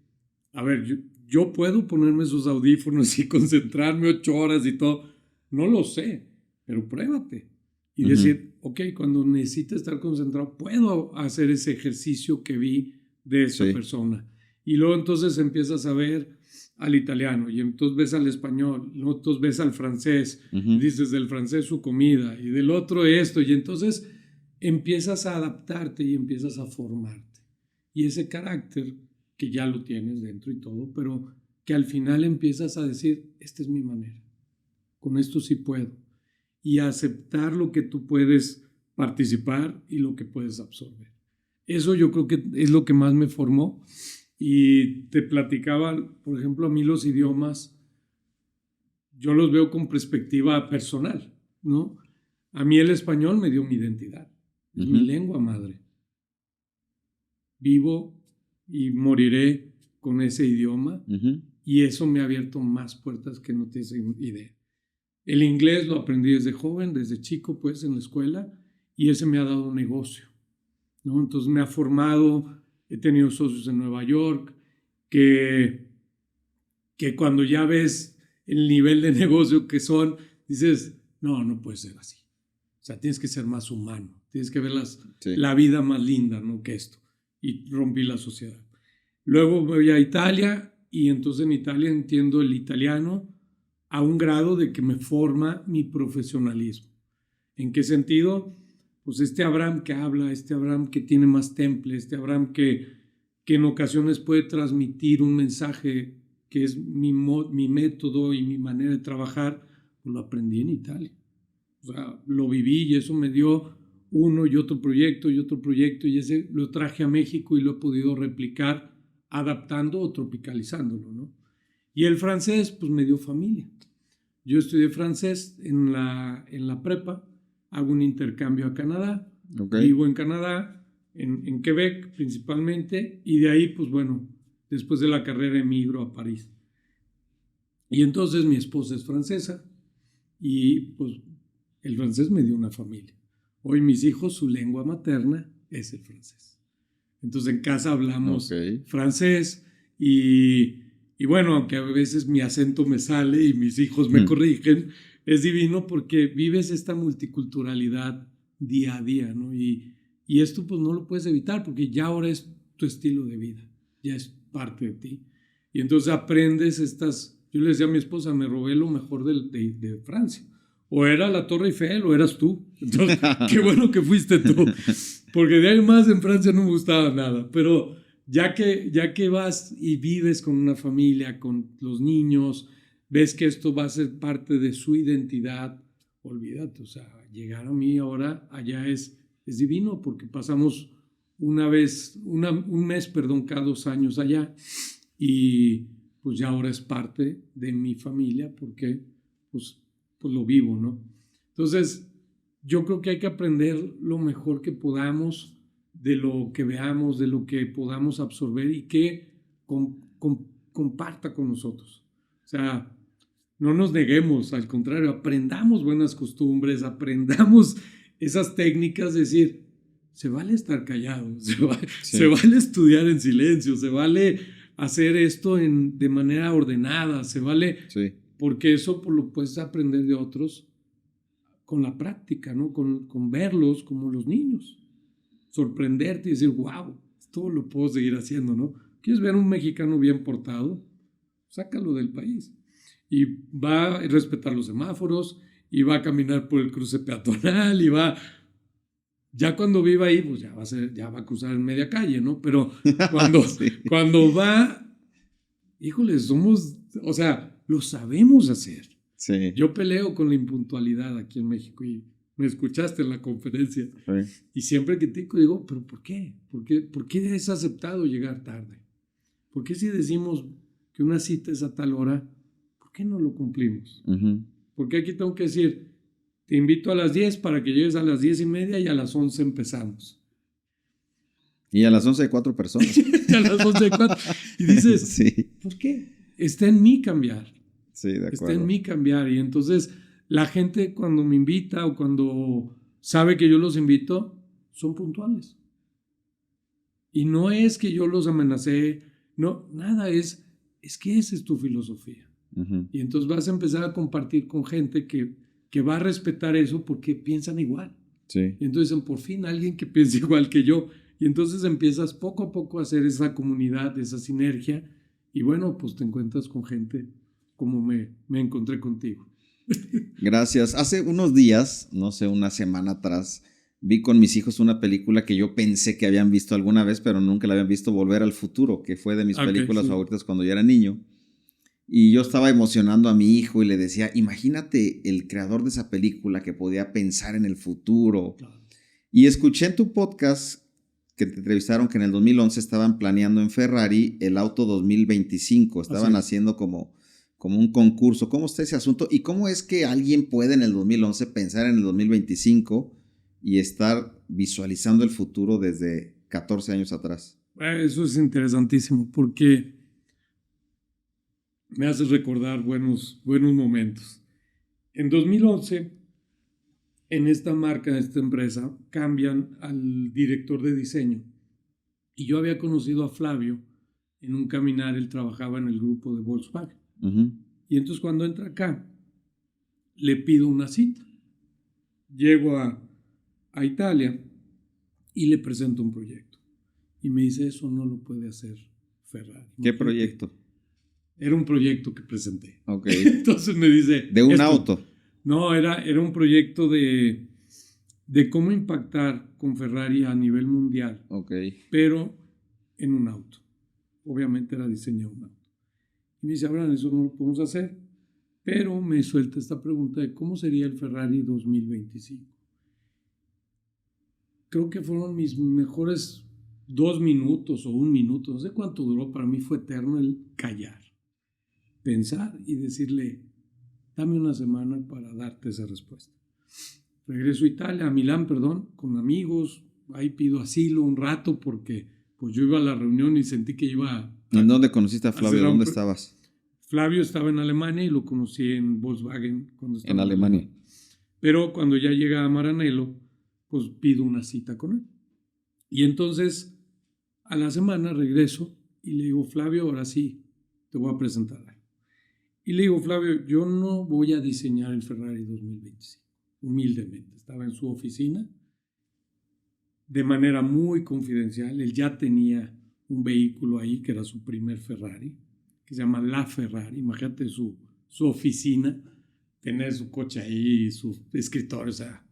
a ver, yo puedo ponerme esos audífonos y concentrarme 8 horas y todo. No lo sé, pero pruébate. Y decir, ok, cuando necesite estar concentrado, puedo hacer ese ejercicio que vi de esa persona. Y luego entonces empiezas a ver al italiano, y entonces ves al español, y entonces ves al francés, y dices del francés su comida, y del otro esto, y entonces empiezas a adaptarte y empiezas a formarte. Y ese carácter, que ya lo tienes dentro y todo, pero que al final empiezas a decir, esta es mi manera, con esto sí puedo. Y aceptar lo que tú puedes participar y lo que puedes absorber. Eso yo creo que es lo que más me formó. Y te platicaba, por ejemplo, a mí los idiomas, yo los veo con perspectiva personal, ¿no? A mí el español me dio mi identidad, es mi lengua madre. Vivo y moriré con ese idioma y eso me ha abierto más puertas que no tienes idea. El inglés lo aprendí desde joven, desde chico, pues, en la escuela, y ese me ha dado un negocio, ¿no? Entonces me ha formado, he tenido socios en Nueva York, que cuando ya ves el nivel de negocio que son, dices, no puede ser así. O sea, tienes que ser más humano, tienes que ver la vida más linda, ¿no? Que esto. Y rompí la sociedad. Luego voy a Italia y entonces en Italia entiendo el italiano a un grado de que me forma mi profesionalismo. ¿En qué sentido? Pues este Abraham que habla, este Abraham que tiene más temple, este Abraham que en ocasiones puede transmitir un mensaje que es mi método y mi manera de trabajar, pues lo aprendí en Italia. O sea, lo viví y eso me dio uno y otro proyecto y ese lo traje a México y lo he podido replicar adaptando o tropicalizándolo, ¿no? Y el francés, pues me dio familia. Yo estudié francés en la prepa, hago un intercambio a Canadá, vivo en Canadá, en Quebec principalmente, y de ahí, pues bueno, después de la carrera emigro a París. Y entonces mi esposa es francesa y pues el francés me dio una familia. Hoy mis hijos, su lengua materna es el francés. Entonces en casa hablamos francés y bueno, aunque a veces mi acento me sale y mis hijos me corrigen, es divino porque vives esta multiculturalidad día a día, ¿no? Y esto pues no lo puedes evitar porque ya ahora es tu estilo de vida, ya es parte de ti. Y entonces aprendes yo le decía a mi esposa, me robé lo mejor de Francia. O era la Torre Eiffel o eras tú. Entonces, qué bueno que fuiste tú. Porque de ahí más en Francia no me gustaba nada. Pero ya que vas y vives con una familia, con los niños, ves que esto va a ser parte de su identidad, olvídate. O sea, llegar a mí ahora allá es divino porque pasamos un mes, cada 2 años allá. Y pues ya ahora es parte de mi familia porque pues lo vivo, ¿no? Entonces, yo creo que hay que aprender lo mejor que podamos de lo que veamos, de lo que podamos absorber y que comparta con nosotros. O sea, no nos neguemos, al contrario, aprendamos buenas costumbres, aprendamos esas técnicas, es decir, se vale estar callado, se vale estudiar en silencio, se vale hacer esto de manera ordenada, se vale... Sí. Porque eso pues, lo puedes aprender de otros con la práctica, ¿no? Con verlos como los niños. Sorprenderte y decir, wow, esto lo puedo seguir haciendo, ¿no? ¿Quieres ver a un mexicano bien portado? Sácalo del país. Y va a respetar los semáforos, y va a caminar por el cruce peatonal, y va... Ya cuando viva ahí, pues ya va a cruzar en media calle, ¿no? Pero cuando va... Híjole, o sea, lo sabemos hacer. Sí. Yo peleo con la impuntualidad aquí en México y me escuchaste en la conferencia. Sí. Y siempre critico y digo, ¿pero por qué? ¿Por qué es aceptado llegar tarde? ¿Por qué si decimos que una cita es a tal hora, por qué no lo cumplimos? Porque aquí tengo que decir, te invito a las 10 para que llegues a las 10:30 y a las 11 empezamos. Y a las 11 hay 4 personas. Y a las 11 hay 4. Y dices, sí. ¿por qué? Está en mí cambiar. Sí, de acuerdo. Está en mí cambiar. Y entonces la gente cuando me invita o cuando sabe que yo los invito, son puntuales. Y no es que yo los amenacé, no, nada, es que esa es tu filosofía. Y entonces vas a empezar a compartir con gente que va a respetar eso porque piensan igual. Sí. Y entonces por fin alguien que piensa igual que yo. Y entonces empiezas poco a poco a hacer esa comunidad, esa sinergia. Y bueno, pues te encuentras con gente como me encontré contigo. Gracias. Hace unos días, no sé, una semana atrás, vi con mis hijos una película que yo pensé que habían visto alguna vez, pero nunca la habían visto, Volver al Futuro, que fue de mis películas favoritas cuando yo era niño. Y yo estaba emocionando a mi hijo y le decía, imagínate el creador de esa película que podía pensar en el futuro. Claro. Y escuché en tu podcast que te entrevistaron que en el 2011 estaban planeando en Ferrari el auto 2025. Estaban haciendo como un concurso. ¿Cómo está ese asunto? ¿Y cómo es que alguien puede en el 2011 pensar en el 2025 y estar visualizando el futuro desde 14 años atrás? Eso es interesantísimo porque me hace recordar buenos momentos. En 2011, en esta marca, en esta empresa, cambian al director de diseño. Y yo había conocido a Flavio en un caminar, él trabajaba en el grupo de Volkswagen. Uh-huh. Y entonces cuando entra acá, le pido una cita. Llego a Italia y le presento un proyecto. Y me dice, eso no lo puede hacer Ferrari. ¿Qué proyecto? Era un proyecto que presenté. Okay. Entonces me dice... ¿De un auto? No, era un proyecto de cómo impactar con Ferrari a nivel mundial. Okay. Pero en un auto. Obviamente era diseñar un auto. Y me dice, Abraham, eso no lo podemos hacer. Pero me suelta esta pregunta de cómo sería el Ferrari 2025. Creo que fueron mis mejores 2 minutos o 1 minuto. No sé cuánto duró. Para mí fue eterno el callar. Pensar y decirle, dame una semana para darte esa respuesta. Regreso a Italia, a Milán, con amigos. Ahí pido asilo un rato porque pues yo iba a la reunión y sentí que iba... ¿En dónde conociste a Flavio? ¿Dónde estabas? Flavio estaba en Alemania y lo conocí en Volkswagen cuando estaba en Alemania. Pero cuando ya llega a Maranello, pues pido una cita con él. Y entonces a la semana regreso y le digo, Flavio, ahora sí, te voy a presentar algo. Y le digo, Flavio, yo no voy a diseñar el Ferrari 2025, humildemente. Estaba en su oficina, de manera muy confidencial. Él ya tenía un vehículo ahí, que era su primer Ferrari, que se llama La Ferrari. Imagínate su oficina, tener su coche ahí, su escritorio, o sea,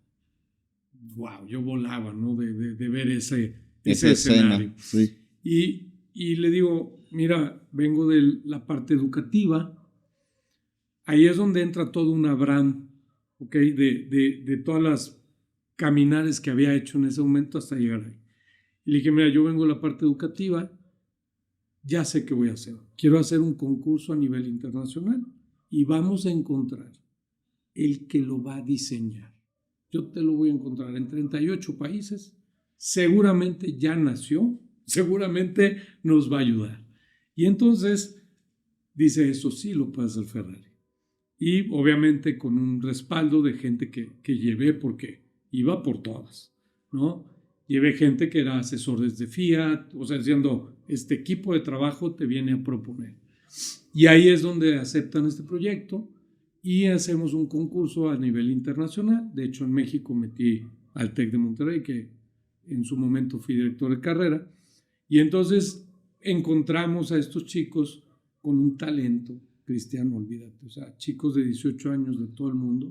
wow, yo volaba, ¿no? De ver ese escenario. Sí. Y le digo, mira, vengo de la parte educativa. Ahí es donde entra todo un Abraham, ¿ok? De todas las caminares que había hecho en ese momento hasta llegar ahí. Y le dije, mira, yo vengo de la parte educativa, ya sé qué voy a hacer. Quiero hacer un concurso a nivel internacional y vamos a encontrar el que lo va a diseñar. Yo te lo voy a encontrar en 38 países. Seguramente ya nació, seguramente nos va a ayudar. Y entonces dice, eso sí lo puede hacer Ferrari. Y obviamente con un respaldo de gente que llevé, porque iba por todas, ¿no? Llevé gente que era asesores de Fiat, o sea, diciendo, este equipo de trabajo te viene a proponer. Y ahí es donde aceptan este proyecto y hacemos un concurso a nivel internacional. De hecho, en México metí al TEC de Monterrey, que en su momento fui director de carrera. Y entonces encontramos a estos chicos con un talento, Cristiano, olvídate, o sea, chicos de 18 años de todo el mundo,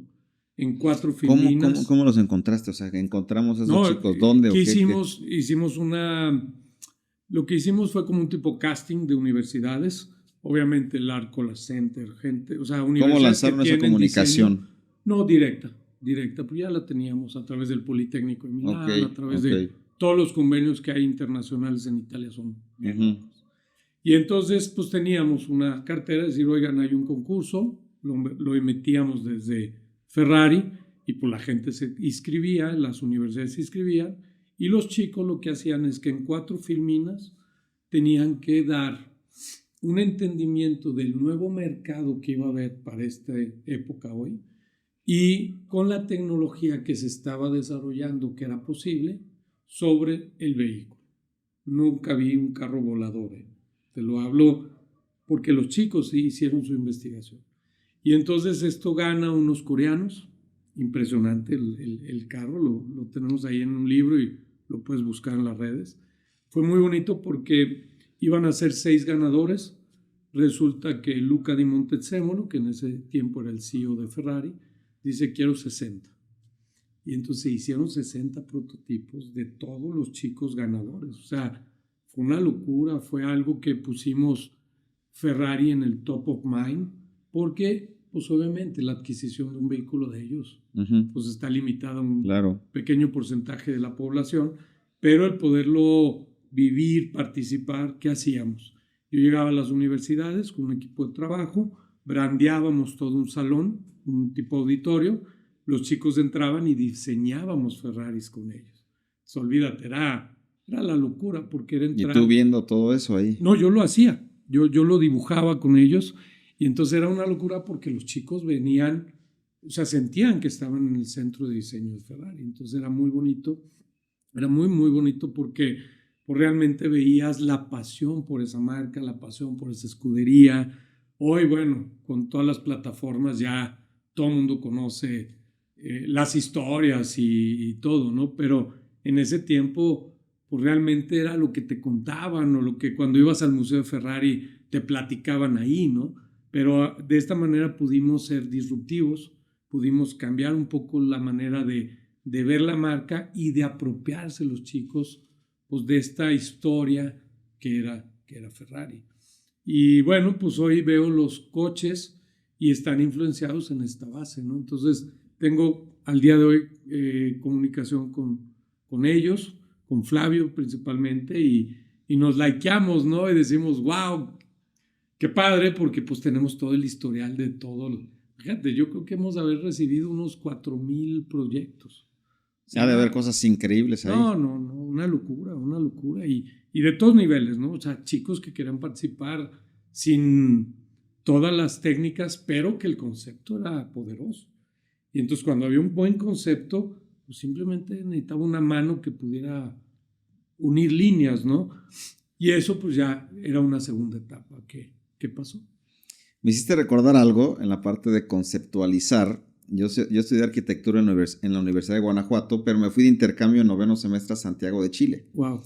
en 4 filminas. ¿Cómo los encontraste? O sea, que encontramos a esos chicos, ¿dónde? ¿Qué hicimos? Lo que hicimos fue como un tipo casting de universidades, obviamente el Arcola Center, gente, o sea, universidades. ¿Cómo lanzaron esa comunicación? Diseño. No, directa, pues ya la teníamos a través del Politécnico de Milán, a través de todos los convenios que hay internacionales en Italia son enormes. Y entonces, pues teníamos una cartera, de decir, oigan, hay un concurso, lo emitíamos desde Ferrari, y pues la gente se inscribía, las universidades se inscribían, y los chicos lo que hacían es que en 4 filminas tenían que dar un entendimiento del nuevo mercado que iba a haber para esta época hoy, y con la tecnología que se estaba desarrollando, que era posible, sobre el vehículo. Nunca vi un carro volador, Te lo hablo porque los chicos sí hicieron su investigación. Y entonces esto gana unos coreanos. Impresionante el carro. Lo tenemos ahí en un libro y lo puedes buscar en las redes. Fue muy bonito porque iban a ser 6 ganadores. Resulta que Luca di Montezemolo, que en ese tiempo era el CEO de Ferrari, dice quiero 60. Y entonces hicieron 60 prototipos de todos los chicos ganadores. O sea, fue una locura, fue algo que pusimos Ferrari en el top of mind, porque pues obviamente la adquisición de un vehículo de ellos pues está limitada a un pequeño porcentaje de la población, pero el poderlo vivir, participar, ¿qué hacíamos? Yo llegaba a las universidades con un equipo de trabajo, brandeábamos todo un salón, un tipo auditorio, los chicos entraban y diseñábamos Ferraris con ellos. Entonces, olvídate, era la locura porque era entrar. ¿Y tú viendo todo eso ahí? No, yo lo hacía, yo lo dibujaba con ellos y entonces era una locura porque los chicos venían, o sea, sentían que estaban en el centro de diseño de Ferrari. Entonces era muy bonito, era muy, muy bonito porque pues, realmente veías la pasión por esa marca, la pasión por esa escudería. Hoy, bueno, con todas las plataformas ya todo el mundo conoce las historias y todo, ¿no? Pero en ese tiempo, pues realmente era lo que te contaban o lo que cuando ibas al Museo de Ferrari te platicaban ahí, ¿no? Pero de esta manera pudimos ser disruptivos, pudimos cambiar un poco la manera de ver la marca y de apropiarse los chicos pues, de esta historia que era Ferrari. Y bueno, pues hoy veo los coches y están influenciados en esta base, ¿no? Entonces tengo al día de hoy comunicación con ellos, con Flavio principalmente, y nos likeamos, ¿no? Y decimos, wow, qué padre, porque pues tenemos todo el historial de todo. Fíjate, yo creo que hemos de haber recibido unos 4,000 proyectos. O sea, Ha de haber cosas increíbles ahí. no, una locura. Y de todos niveles, ¿no? O sea, chicos que querían participar sin todas las técnicas, pero que el concepto era poderoso. Y entonces cuando había un buen concepto, pues simplemente necesitaba una mano que pudiera unir líneas, ¿no? Y eso pues ya era una segunda etapa. ¿Qué pasó? Me hiciste recordar algo en la parte de conceptualizar. Yo estudié arquitectura en la Universidad de Guanajuato, pero me fui de intercambio en noveno semestre a Santiago de Chile. Wow.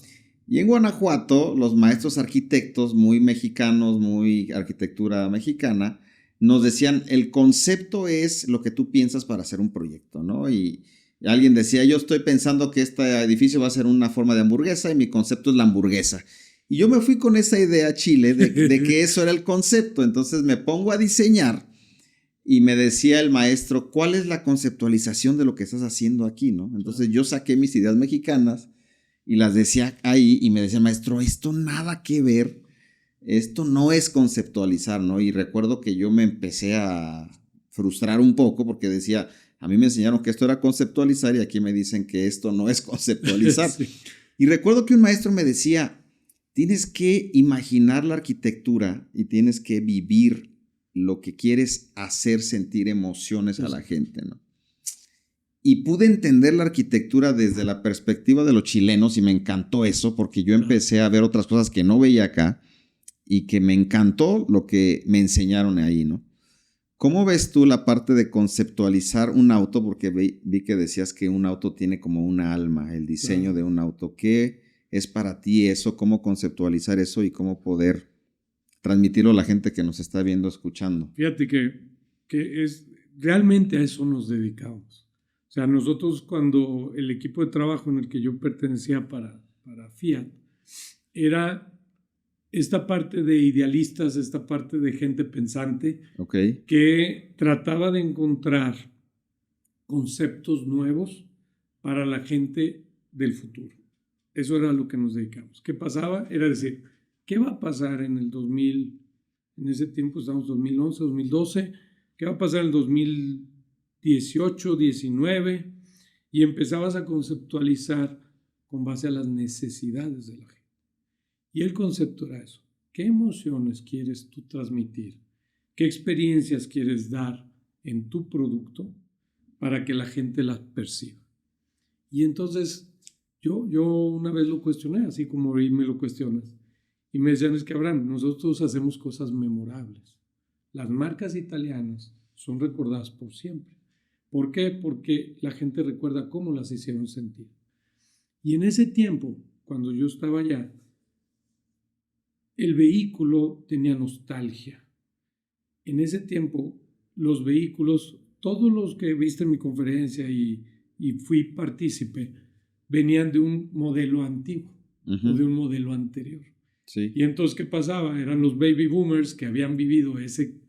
Y en Guanajuato, los maestros arquitectos muy mexicanos, muy arquitectura mexicana, nos decían, el concepto es lo que tú piensas para hacer un proyecto, ¿no? Y alguien decía, yo estoy pensando que este edificio va a ser una forma de hamburguesa y mi concepto es la hamburguesa. Y yo me fui con esa idea a Chile de que eso era el concepto. Entonces me pongo a diseñar y me decía el maestro, ¿cuál es la conceptualización de lo que estás haciendo aquí, no? Entonces yo saqué mis ideas mexicanas y las decía ahí y me decía, maestro, esto nada que ver, esto no es conceptualizar, ¿no? Y recuerdo que yo me empecé a frustrar un poco porque decía, a mí me enseñaron que esto era conceptualizar y aquí me dicen que esto no es conceptualizar. Sí. Y recuerdo que un maestro me decía, tienes que imaginar la arquitectura y tienes que vivir lo que quieres hacer sentir emociones a la gente, ¿no? Y pude entender la arquitectura desde la perspectiva de los chilenos y me encantó eso porque yo empecé a ver otras cosas que no veía acá y que me encantó lo que me enseñaron ahí, ¿no? ¿Cómo ves tú la parte de conceptualizar un auto? Porque vi que decías que un auto tiene como una alma, el diseño de un auto. ¿Qué es para ti eso? ¿Cómo conceptualizar eso y cómo poder transmitirlo a la gente que nos está viendo, escuchando? Fíjate que realmente a eso nos dedicamos. O sea, nosotros cuando el equipo de trabajo en el que yo pertenecía para Fiat, era esta parte de idealistas, esta parte de gente pensante, que trataba de encontrar conceptos nuevos para la gente del futuro. Eso era lo que nos dedicamos. ¿Qué pasaba? Era decir, ¿qué va a pasar en el 2000? En ese tiempo estamos 2011, 2012. ¿Qué va a pasar en el 2018, 19? Y empezabas a conceptualizar con base a las necesidades de la gente. Y el concepto era eso. ¿Qué emociones quieres tú transmitir? ¿Qué experiencias quieres dar en tu producto para que la gente las perciba? Y entonces yo una vez lo cuestioné, así como hoy me lo cuestionas. Y me decían, es que Abraham, nosotros hacemos cosas memorables. Las marcas italianas son recordadas por siempre. ¿Por qué? Porque la gente recuerda cómo las hicieron sentir. Y en ese tiempo, cuando yo estaba allá, el vehículo tenía nostalgia. En ese tiempo, los vehículos, todos los que viste en mi conferencia y fui partícipe, venían de un modelo antiguo o de un modelo anterior. Sí. Y entonces, ¿qué pasaba? Eran los baby boomers que habían vivido ese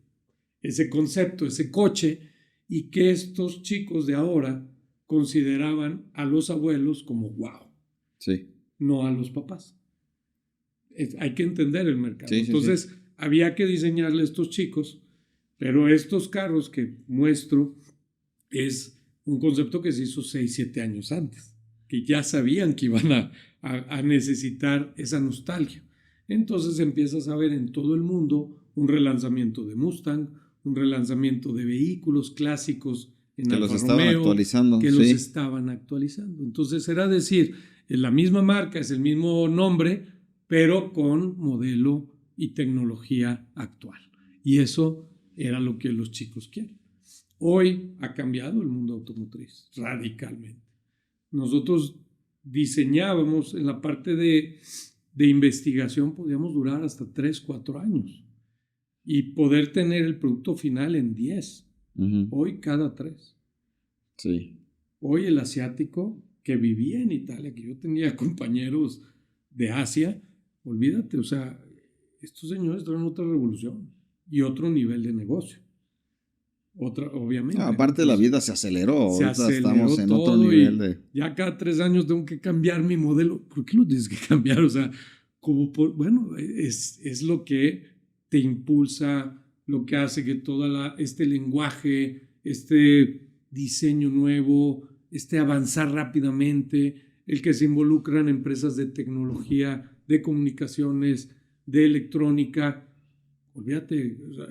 concepto, ese coche, y que estos chicos de ahora consideraban a los abuelos como wow. Sí. no a los papás. Hay que entender el mercado. Sí, Entonces, había que diseñarle a estos chicos, pero estos carros que muestro es un concepto que se hizo 6, 7 años antes, que ya sabían que iban a necesitar esa nostalgia. Entonces empiezas a ver en todo el mundo un relanzamiento de Mustang, un relanzamiento de vehículos clásicos en que Alfa los estaban Romeo, actualizando. que sí. los estaban actualizando. Entonces era decir, es la misma marca, es el mismo nombre, pero con modelo y tecnología actual. Y eso era lo que los chicos quieren. Hoy ha cambiado el mundo automotriz radicalmente. Nosotros diseñábamos en la parte de investigación, podíamos durar hasta 3, 4 años y poder tener el producto final en 10. Hoy cada 3. Sí. Hoy el asiático que vivía en Italia, que yo tenía compañeros de Asia, olvídate, o sea, estos señores traen otra revolución y otro nivel de negocio. Obviamente. Aparte la vida se aceleró. Ahorita estamos en otro nivel de... Ya cada 3 años tengo que cambiar mi modelo. ¿Por qué lo tienes que cambiar? O sea, bueno, es lo que te impulsa, lo que hace que todo este lenguaje, este diseño nuevo, este avanzar rápidamente, el que se involucran empresas de tecnología, de comunicaciones, de electrónica. Olvídate, o sea,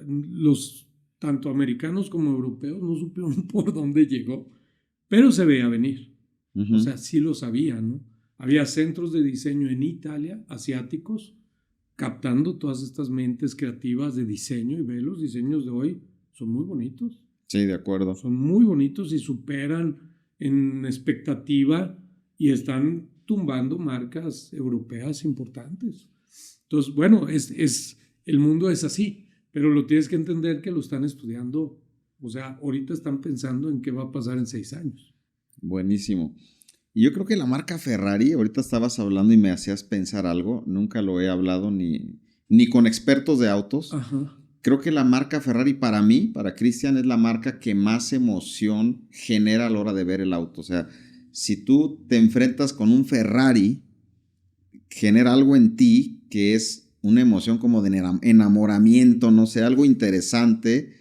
tanto americanos como europeos no supieron por dónde llegó, pero se veía venir. O sea, sí lo sabían, ¿no? Había centros de diseño en Italia, asiáticos, captando todas estas mentes creativas de diseño, y ve los diseños de hoy, son muy bonitos. Sí, de acuerdo. Son muy bonitos y superan en expectativa y están tumbando marcas europeas importantes. Entonces, bueno, el mundo es así, pero lo tienes que entender que lo están estudiando. O sea, ahorita están pensando en qué va a pasar en 6 años. Buenísimo. Y yo creo que la marca Ferrari, ahorita estabas hablando y me hacías pensar algo, nunca lo he hablado ni con expertos de autos. Ajá. Creo que la marca Ferrari para mí, para Cristian, es la marca que más emoción genera a la hora de ver el auto. O sea, si tú te enfrentas con un Ferrari, genera algo en ti que es una emoción como de enamoramiento, no sé, algo interesante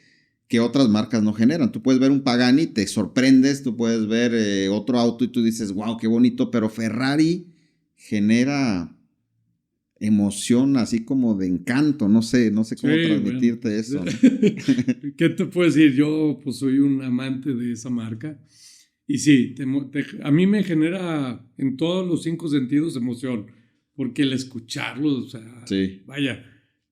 que otras marcas no generan. Tú puedes ver un Pagani, te sorprendes, tú puedes ver otro auto y tú dices, wow, qué bonito, pero Ferrari genera emoción así como de encanto, no sé cómo transmitirte eso. ¿No? ¿Qué te puedo decir? Yo pues soy un amante de esa marca y sí, a mí me genera en todos los 5 sentidos emoción, porque el escucharlo, o sea, sí. Vaya,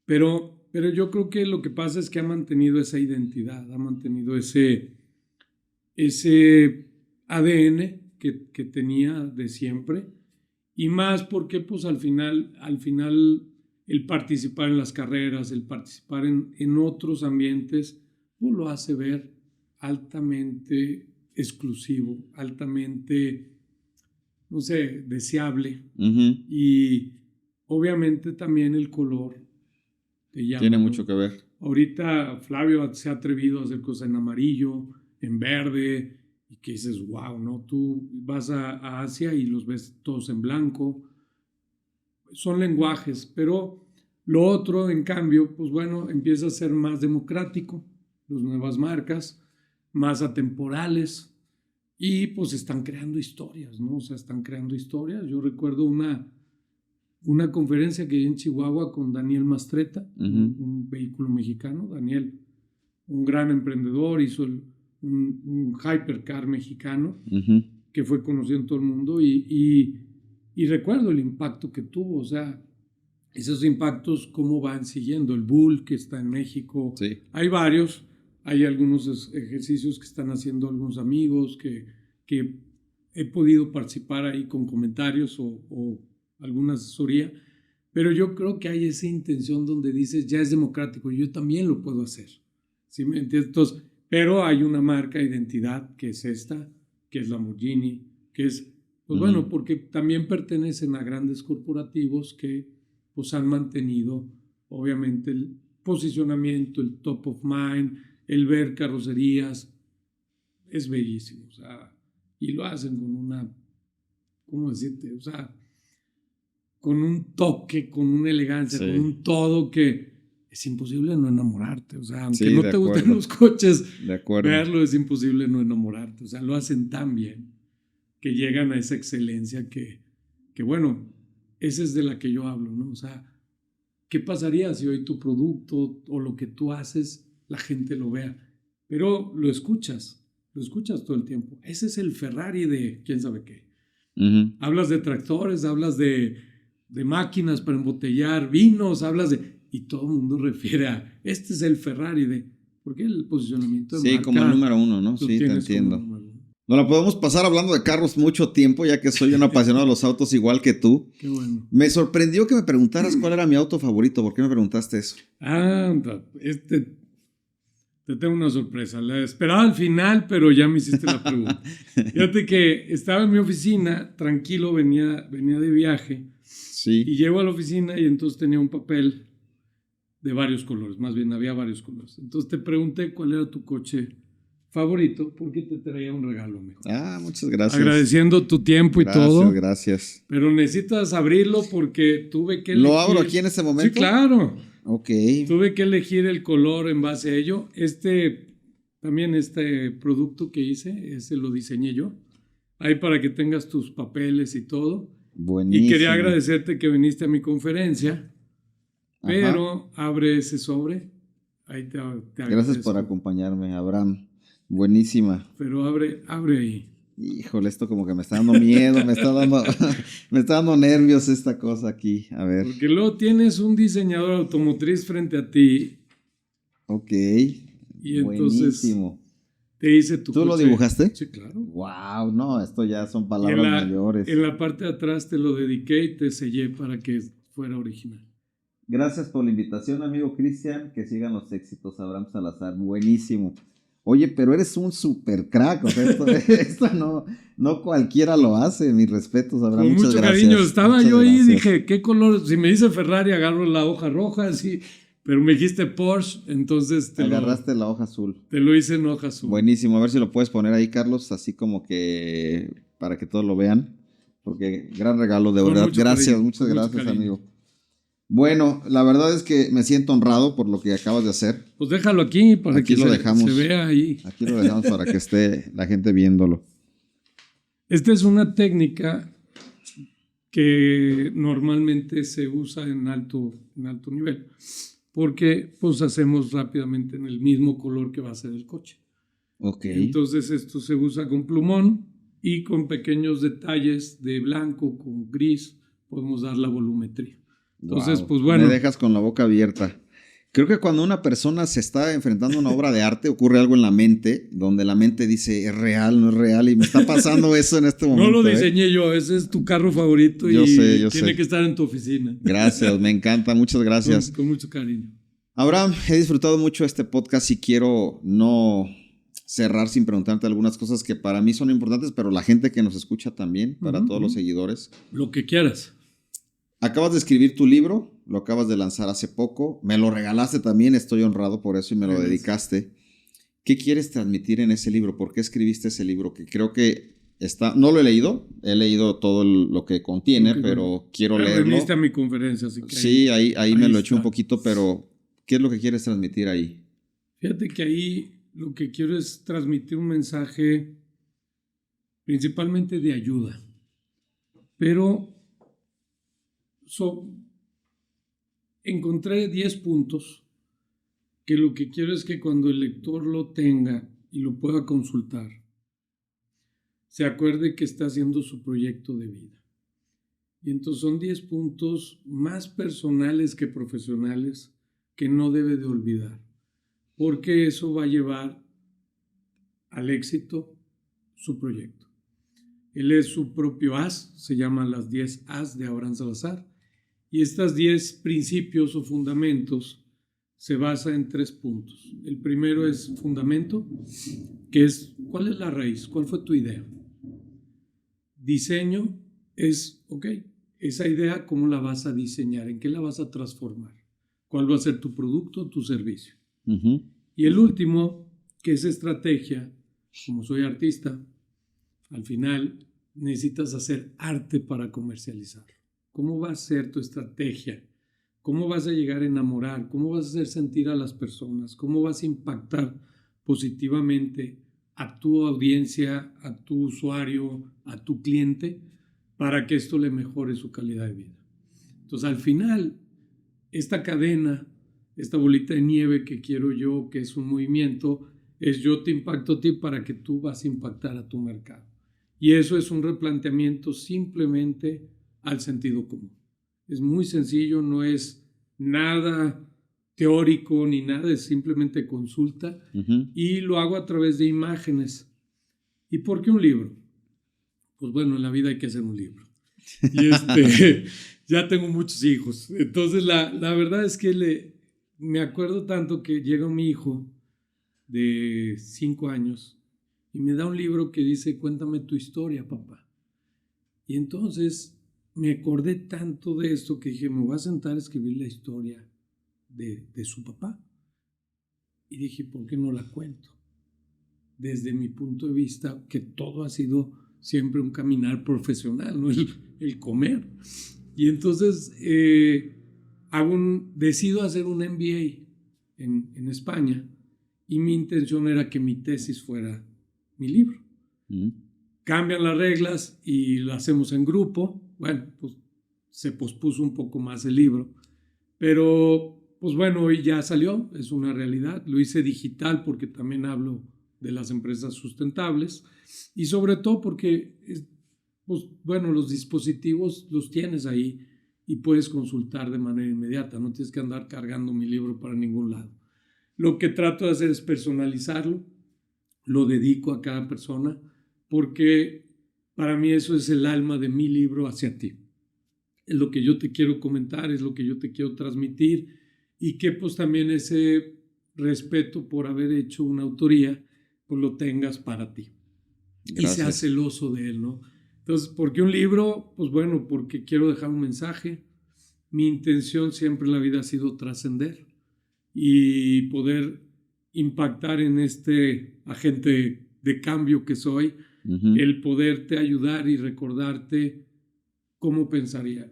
pero yo creo que lo que pasa es que ha mantenido esa identidad, ha mantenido ese ADN que tenía de siempre, y más porque pues al final el participar en las carreras, el participar en otros ambientes, pues lo hace ver altamente exclusivo, altamente, no sé, deseable. Y obviamente también el color te llama. Tiene mucho que ver. Ahorita Flavio se ha atrevido a hacer cosas en amarillo, en verde, y que dices, wow, ¿no? Tú vas a Asia y los ves todos en blanco. Son lenguajes, pero lo otro, en cambio, pues bueno, empieza a ser más democrático, las nuevas marcas, más atemporales, y pues están creando historias, ¿no? O sea, están creando historias. Yo recuerdo una conferencia que di en Chihuahua con Daniel Mastretta, un vehículo mexicano. Daniel, un gran emprendedor, hizo un hypercar mexicano que fue conocido en todo el mundo y recuerdo el impacto que tuvo. O sea, esos impactos, cómo van siguiendo. El Bull, que está en México. Sí. Hay varios. Hay algunos ejercicios que están haciendo algunos amigos que he podido participar ahí con comentarios o alguna asesoría, pero yo creo que hay esa intención donde dices, ya es democrático, yo también lo puedo hacer. ¿Sí me entiendes? Entonces, pero hay una marca, identidad, que es esta, que es Lamborghini, que es, pues bueno, porque también pertenecen a grandes corporativos que pues han mantenido, obviamente, el posicionamiento, el top of mind, el ver carrocerías, es bellísimo, o sea, y lo hacen con una, ¿cómo decirte? O sea, con un toque, con una elegancia, con un todo que es imposible no enamorarte. O sea, aunque no te gusten los coches, verlo es imposible no enamorarte. O sea, lo hacen tan bien que llegan a esa excelencia que bueno, esa es de la que yo hablo, ¿no? O sea, ¿qué pasaría si hoy tu producto o lo que tú haces, la gente lo vea? Pero lo escuchas todo el tiempo. Ese es el Ferrari de quién sabe qué. Uh-huh. Hablas de tractores, hablas de máquinas para embotellar vinos, y todo el mundo refiere a, este es el Ferrari de, porque el posicionamiento de marca. Sí, como el número uno, ¿no? Sí, te entiendo. No la podemos pasar hablando de carros mucho tiempo, ya que soy un apasionado de los autos igual que tú. Qué bueno. Me sorprendió que me preguntaras cuál era mi auto favorito. ¿Por qué me preguntaste eso? Te tengo una sorpresa. La esperaba al final, pero ya me hiciste la pregunta. Fíjate que estaba en mi oficina, tranquilo, venía de viaje. Sí. Y llego a la oficina y entonces tenía un papel de varios colores. Más bien, había varios colores. Entonces te pregunté cuál era tu coche favorito, porque te traía un regalo, amigo. Muchas gracias. Agradeciendo tu tiempo y todo. Gracias. Pero necesitas abrirlo porque tuve que elegir. ¿Lo abro aquí en este momento? Sí, claro. Ok. Tuve que elegir el color en base a ello. También este producto que hice, ese lo diseñé yo. Ahí para que tengas tus papeles y todo. Buenísimo. Y quería agradecerte que viniste a mi conferencia. Ajá. Pero abre ese sobre. Ahí te agradezco. Gracias por acompañarme, Abraham. Buenísima. Pero abre ahí. Híjole, esto como que me está dando miedo, me está dando nervios esta cosa aquí. A ver. Porque luego tienes un diseñador automotriz frente a ti. Ok. Y entonces buenísimo. Te hice tu ¿Tú coche. ¿Lo dibujaste? Sí, claro. Wow, no, esto ya son palabras mayores. En la parte de atrás te lo dediqué y te sellé para que fuera original. Gracias por la invitación, amigo Cristian. Que sigan los éxitos, Abraham Salazar. Buenísimo. Oye, pero eres un super crack. O sea, esto no cualquiera lo hace. Mis respetos, Abraham. Con mucho cariño. Estaba yo ahí y dije, ¿qué color? Si me dice Ferrari, agarro la hoja roja, sí. Pero me dijiste Porsche, entonces agarraste la hoja azul. Te lo hice en hoja azul. Buenísimo. A ver si lo puedes poner ahí, Carlos, así como que para que todos lo vean. Porque gran regalo, de verdad. Gracias, cariño, muchas gracias, amigo. Bueno, la verdad es que me siento honrado por lo que acabas de hacer. Pues déjalo aquí para aquí que lo dejamos, se vea ahí. Aquí lo dejamos para que esté la gente viéndolo. Esta es una técnica que normalmente se usa en alto nivel, porque pues hacemos rápidamente en el mismo color que va a ser el coche. Okay. Entonces esto se usa con plumón y con pequeños detalles de blanco, con gris, podemos dar la volumetría. Entonces, pues bueno. Me dejas con la boca abierta. Creo que cuando una persona se está enfrentando a una obra de arte, ocurre algo en la mente, donde la mente dice, es real, no es real, y me está pasando eso en este momento. No lo diseñé yo, ese es tu carro favorito y tiene que estar en tu oficina. Gracias, me encanta, muchas gracias. Con mucho cariño. Abraham, he disfrutado mucho este podcast y quiero no cerrar sin preguntarte algunas cosas que para mí son importantes, pero la gente que nos escucha también, para todos los seguidores. Lo que quieras. Acabas de escribir tu libro, lo acabas de lanzar hace poco, me lo regalaste también, estoy honrado por eso y me lo dedicaste. ¿Qué quieres transmitir en ese libro? ¿Por qué escribiste ese libro? Que creo que no lo he leído todo lo que contiene, pero quiero leerlo. Viniste a mi conferencia, así que sí, ahí me lo eché un poquito, pero ¿qué es lo que quieres transmitir ahí? Fíjate que ahí lo que quiero es transmitir un mensaje principalmente de ayuda, pero encontré 10 puntos que lo que quiero es que cuando el lector lo tenga y lo pueda consultar, se acuerde que está haciendo su proyecto de vida. Y entonces son 10 puntos más personales que profesionales que no debe de olvidar, porque eso va a llevar al éxito su proyecto. Él es su propio as, se llaman las 10 as de Abraham Salazar. Y estas 10 principios o fundamentos se basan en 3 puntos. El primero es fundamento, que es ¿cuál es la raíz? ¿Cuál fue tu idea? Diseño es, esa idea, ¿cómo la vas a diseñar? ¿En qué la vas a transformar? ¿Cuál va a ser tu producto, tu servicio? Uh-huh. Y el último, que es estrategia, como soy artista, al final necesitas hacer arte para comercializarlo. ¿Cómo va a ser tu estrategia? ¿Cómo vas a llegar a enamorar? ¿Cómo vas a hacer sentir a las personas? ¿Cómo vas a impactar positivamente a tu audiencia, a tu usuario, a tu cliente, para que esto le mejore su calidad de vida? Entonces, al final, esta cadena, esta bolita de nieve que quiero yo, que es un movimiento, es yo te impacto a ti para que tú vas a impactar a tu mercado. Y eso es un replanteamiento simplemente al sentido común. Es muy sencillo, no es nada teórico ni nada, es simplemente consulta. Y lo hago a través de imágenes. ¿Y por qué un libro? Pues bueno, en la vida hay que hacer un libro. Y ya tengo muchos hijos. Entonces la verdad es que me acuerdo tanto que llega mi hijo de 5 años y me da un libro que dice, cuéntame tu historia, papá. Y entonces me acordé tanto de esto que dije, me voy a sentar a escribir la historia de su papá. Y dije, ¿por qué no la cuento? Desde mi punto de vista, que todo ha sido siempre un caminar profesional, ¿no? El comer. Y entonces decido hacer un MBA en España y mi intención era que mi tesis fuera mi libro. Cambian las reglas y lo hacemos en grupo. Bueno, pues se pospuso un poco más el libro, pero pues bueno, hoy ya salió, es una realidad. Lo hice digital porque también hablo de las empresas sustentables y sobre todo porque pues bueno, los dispositivos los tienes ahí y puedes consultar de manera inmediata, no tienes que andar cargando mi libro para ningún lado. Lo que trato de hacer es personalizarlo, lo dedico a cada persona porque para mí eso es el alma de mi libro hacia ti. Es lo que yo te quiero comentar, es lo que yo te quiero transmitir y que pues también ese respeto por haber hecho una autoría pues lo tengas para ti. Gracias. Y seas celoso de él, ¿no? Entonces, ¿por qué un libro? Pues bueno, porque quiero dejar un mensaje. Mi intención siempre en la vida ha sido trascender y poder impactar en este agente de cambio que soy, el poderte ayudar y recordarte cómo pensaría.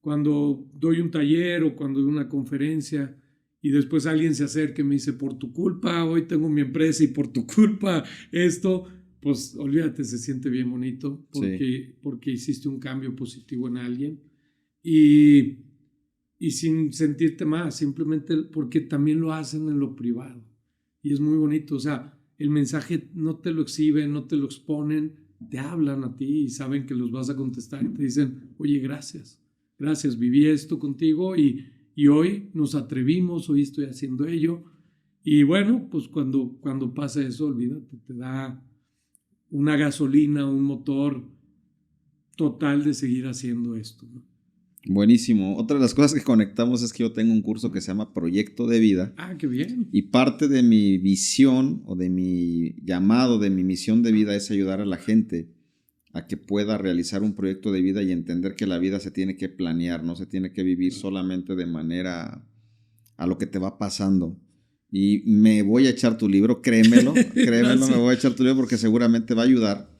Cuando doy un taller o cuando doy una conferencia y después alguien se acerca y me dice, por tu culpa, hoy tengo mi empresa y por tu culpa esto, pues olvídate, se siente bien bonito porque hiciste un cambio positivo en alguien y sin sentirte más, simplemente porque también lo hacen en lo privado y es muy bonito. O sea, el mensaje no te lo exhiben, no te lo exponen, te hablan a ti y saben que los vas a contestar y te dicen, oye, gracias, viví esto contigo y hoy nos atrevimos, hoy estoy haciendo ello. Y bueno, pues cuando pasa eso, olvídate, te da una gasolina, un motor total de seguir haciendo esto, ¿no? Buenísimo. Otra de las cosas que conectamos es que yo tengo un curso que se llama Proyecto de Vida. Ah, qué bien. Y parte de mi visión o de mi llamado, de mi misión de vida es ayudar a la gente a que pueda realizar un proyecto de vida y entender que la vida se tiene que planear, no se tiene que vivir solamente de manera a lo que te va pasando. Y me voy a echar tu libro, créemelo, me voy a echar tu libro porque seguramente va a ayudar.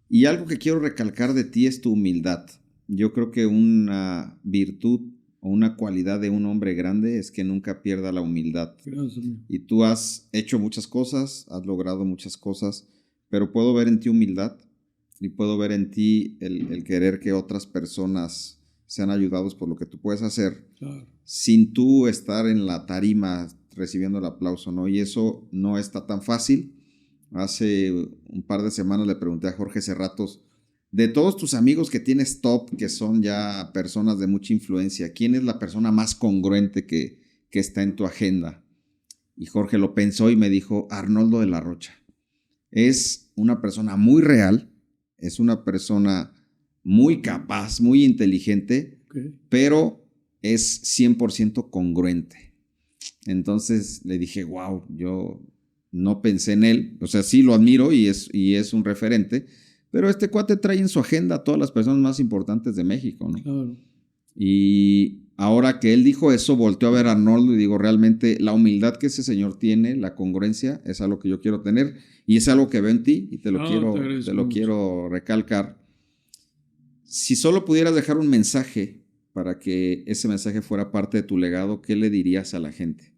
Y algo que quiero recalcar de ti es tu humildad. Yo creo que una virtud o una cualidad de un hombre grande es que nunca pierda la humildad. Gracias. Y tú has hecho muchas cosas, has logrado muchas cosas, pero puedo ver en ti humildad y puedo ver en ti el querer que otras personas sean ayudados por lo que tú puedes hacer, claro, sin tú estar en la tarima recibiendo el aplauso, ¿no? Y eso no está tan fácil. Hace un par de semanas le pregunté a Jorge Serratos, de todos tus amigos que tienes top, que son ya personas de mucha influencia, ¿quién es la persona más congruente que está en tu agenda? Y Jorge lo pensó y me dijo, Arnoldo de la Rocha. Es una persona muy real, es una persona muy capaz, muy inteligente, pero es 100% congruente. Entonces le dije, wow, yo no pensé en él, o sea, sí lo admiro y es un referente, pero este cuate trae en su agenda a todas las personas más importantes de México, ¿no? Claro. Y ahora que él dijo eso, volteó a ver a Arnoldo y digo, realmente la humildad que ese señor tiene, la congruencia, es algo que yo quiero tener y es algo que veo en ti y te lo quiero recalcar. Si solo pudieras dejar un mensaje para que ese mensaje fuera parte de tu legado, ¿qué le dirías a la gente?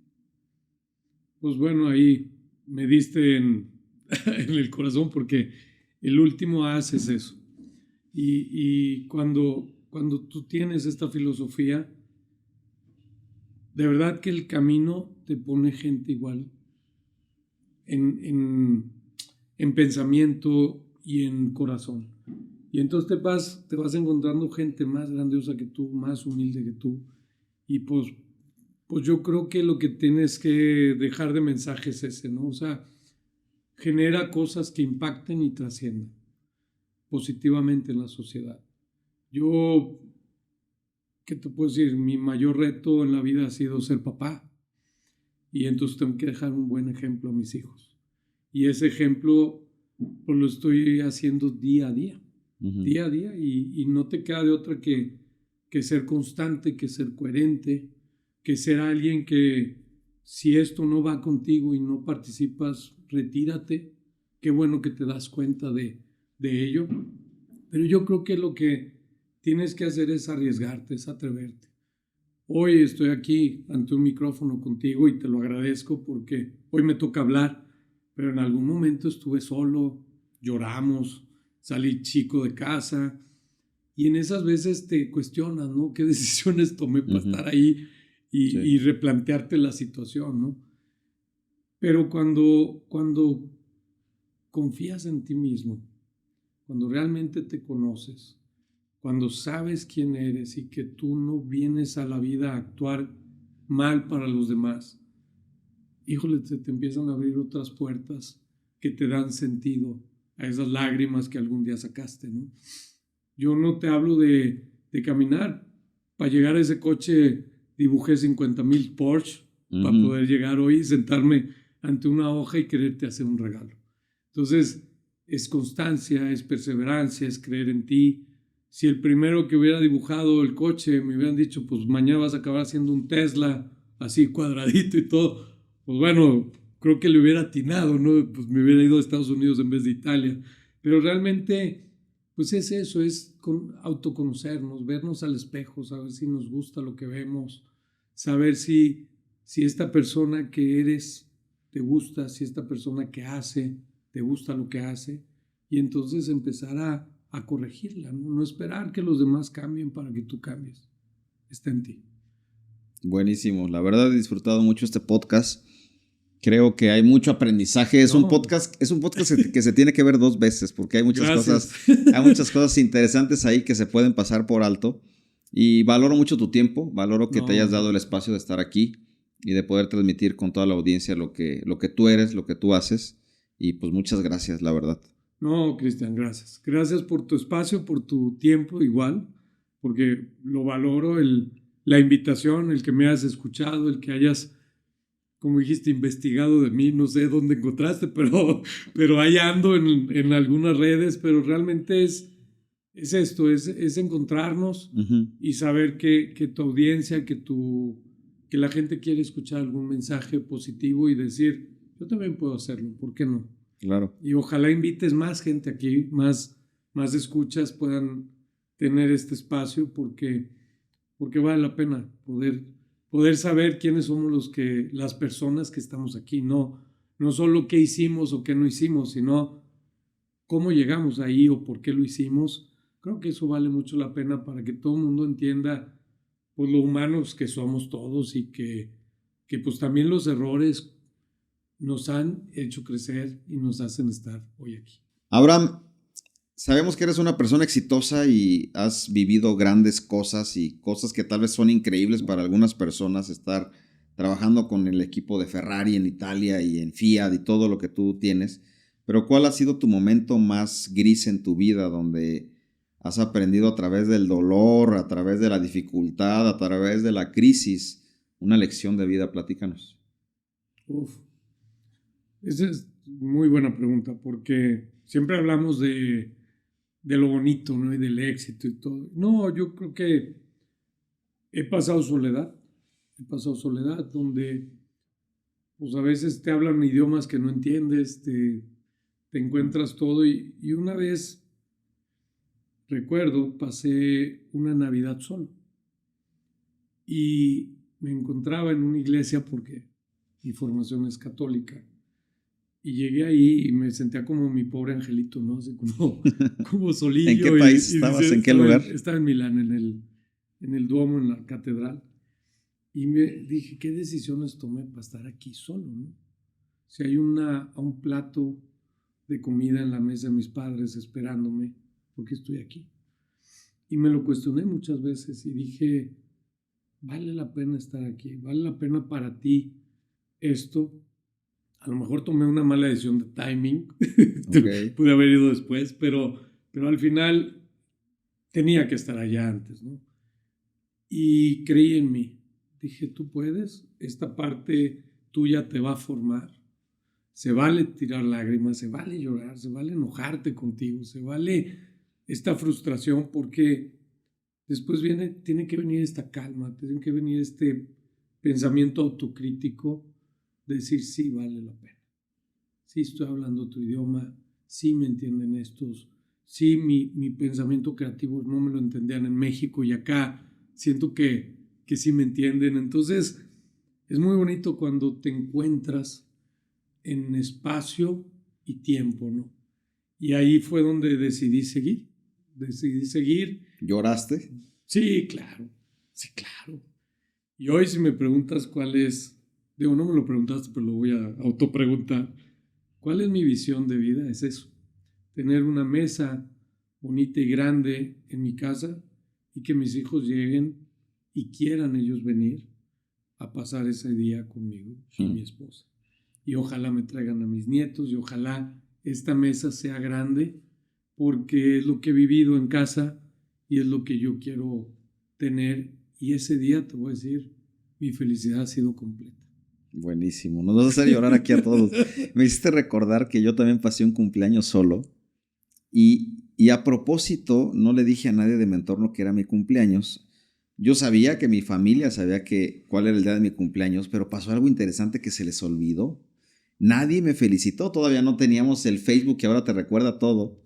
Pues bueno, ahí me diste en, en el corazón porque el último haces eso. Y cuando tú tienes esta filosofía, de verdad que el camino te pone gente igual en, en, en pensamiento y en corazón. Y entonces te vas encontrando gente más grandiosa que tú, más humilde que tú. Y pues yo creo que lo que tienes que dejar de mensaje es ese, ¿no? O sea, genera cosas que impacten y trasciendan positivamente en la sociedad. Yo, ¿qué te puedo decir? Mi mayor reto en la vida ha sido ser papá. Y entonces tengo que dejar un buen ejemplo a mis hijos. Y ese ejemplo, pues lo estoy haciendo día a día. Día a día. Y no te queda de otra que ser constante, que ser coherente, que ser alguien que si esto no va contigo y no participas, retírate. Qué bueno que te das cuenta de ello. Pero yo creo que lo que tienes que hacer es arriesgarte, es atreverte. Hoy estoy aquí ante un micrófono contigo y te lo agradezco porque hoy me toca hablar, pero en algún momento estuve solo, lloramos, salí chico de casa y en esas veces te cuestionas, ¿no? ¿Qué decisiones tomé para estar ahí y replantearte la situación, ¿no? Pero cuando confías en ti mismo, cuando realmente te conoces, cuando sabes quién eres y que tú no vienes a la vida a actuar mal para los demás, híjole, te empiezan a abrir otras puertas que te dan sentido a esas lágrimas que algún día sacaste, ¿no? Yo no te hablo de caminar. Para llegar a ese coche dibujé 50,000 Porsche para poder llegar hoy y sentarme ante una hoja y quererte hacer un regalo. Entonces, es constancia, es perseverancia, es creer en ti. Si el primero que hubiera dibujado el coche me hubieran dicho, pues mañana vas a acabar haciendo un Tesla, así cuadradito y todo, pues bueno, creo que le hubiera atinado, ¿no? Pues me hubiera ido a Estados Unidos en vez de Italia. Pero realmente, pues es eso, es autoconocernos, vernos al espejo, saber si nos gusta lo que vemos, saber si esta persona que eres te gusta, si esta persona que hace te gusta lo que hace, y entonces empezar a corregirla, ¿no? No esperar que los demás cambien para que tú cambies. Está en ti. Buenísimo. La verdad he disfrutado mucho este podcast. Creo que hay mucho aprendizaje. Es un podcast que se tiene que ver 2 veces porque hay muchas cosas interesantes ahí que se pueden pasar por alto. Y valoro mucho tu tiempo, valoro que te hayas dado el espacio de estar aquí y de poder transmitir con toda la audiencia lo que tú eres, lo que tú haces. Y pues muchas gracias, la verdad. No, Cristian, gracias. Gracias por tu espacio, por tu tiempo igual, porque lo valoro, la invitación, el que me hayas escuchado, el que hayas, como dijiste, investigado de mí, no sé dónde encontraste, pero ahí ando en algunas redes, pero realmente es esto, es encontrarnos y saber que tu audiencia, que la gente quiere escuchar algún mensaje positivo y decir, yo también puedo hacerlo, ¿por qué no? Claro. Y ojalá invites más gente aquí, más escuchas puedan tener este espacio porque vale la pena poder saber quiénes somos las personas que estamos aquí, no solo qué hicimos o qué no hicimos, sino cómo llegamos ahí o por qué lo hicimos. Creo que eso vale mucho la pena para que todo el mundo entienda pues, lo humanos que somos todos y que pues también los errores nos han hecho crecer y nos hacen estar hoy aquí. Abraham, sabemos que eres una persona exitosa y has vivido grandes cosas y cosas que tal vez son increíbles para algunas personas, estar trabajando con el equipo de Ferrari en Italia y en Fiat y todo lo que tú tienes. Pero ¿cuál ha sido tu momento más gris en tu vida donde has aprendido a través del dolor, a través de la dificultad, a través de la crisis, una lección de vida? Platícanos. Esa es muy buena pregunta porque siempre hablamos de lo bonito, ¿no? Y del éxito y todo. No, yo creo que he pasado soledad donde pues a veces te hablan idiomas que no entiendes, te encuentras todo y una vez recuerdo, pasé una Navidad solo y me encontraba en una iglesia porque mi formación es católica. Y llegué ahí y me sentía como mi pobre angelito, ¿no? Así como solillo. ¿En qué país estabas? ¿En qué lugar? Estaba en Milán, en el Duomo, en la catedral. Y me dije, ¿qué decisiones tomé para estar aquí solo, no? Si hay un plato de comida en la mesa de mis padres esperándome, ¿por qué estoy aquí? Y me lo cuestioné muchas veces y dije, vale la pena estar aquí, vale la pena para ti esto. A lo mejor tomé una mala decisión de timing, okay. Pude haber ido después, pero al final tenía que estar allá antes, ¿no? Y creí en mí. Dije, tú puedes, esta parte tuya te va a formar. Se vale tirar lágrimas, se vale llorar, se vale enojarte contigo, se vale esta frustración, porque después tiene que venir esta calma, tiene que venir este pensamiento autocrítico, decir sí vale la pena. Sí estoy hablando tu idioma, sí me entienden estos, sí mi pensamiento creativo no me lo entendían en México y acá siento que sí me entienden. Entonces es muy bonito cuando te encuentras en espacio y tiempo, ¿no? Y ahí fue donde decidí seguir. ¿Lloraste? Sí, claro. Y hoy si me preguntas cuál es, digo, no me lo preguntaste, pero lo voy a autopreguntar. ¿Cuál es mi visión de vida? Es eso. Tener una mesa bonita y grande en mi casa y que mis hijos lleguen y quieran ellos venir a pasar ese día conmigo y mi esposa. Y ojalá me traigan a mis nietos y ojalá esta mesa sea grande porque es lo que he vivido en casa y es lo que yo quiero tener. Y ese día, te voy a decir, mi felicidad ha sido completa. Buenísimo, nos vas a hacer llorar aquí a todos. Me hiciste recordar que yo también pasé un cumpleaños solo y a propósito no le dije a nadie de mi entorno que era mi cumpleaños. Yo sabía que mi familia sabía cuál era el día de mi cumpleaños, pero pasó algo interesante que se les olvidó. Nadie me felicitó, todavía no teníamos el Facebook que ahora te recuerda todo.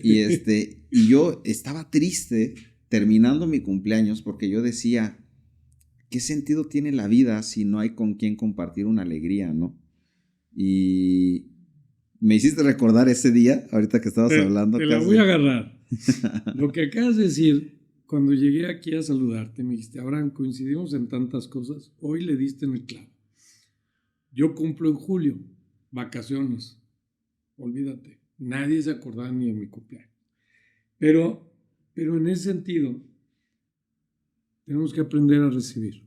Y yo estaba triste terminando mi cumpleaños porque yo decía, ¿qué sentido tiene la vida si no hay con quien compartir una alegría, no? Y me hiciste recordar ese día, ahorita que estabas hablando. Te la voy a agarrar. Lo que acabas de decir, cuando llegué aquí a saludarte, me dijiste, Abraham, coincidimos en tantas cosas, hoy le diste en el clavo. Yo cumplo en julio, vacaciones, olvídate, nadie se acordaba ni de mi cumpleaños. Pero en ese sentido, tenemos que aprender a recibir.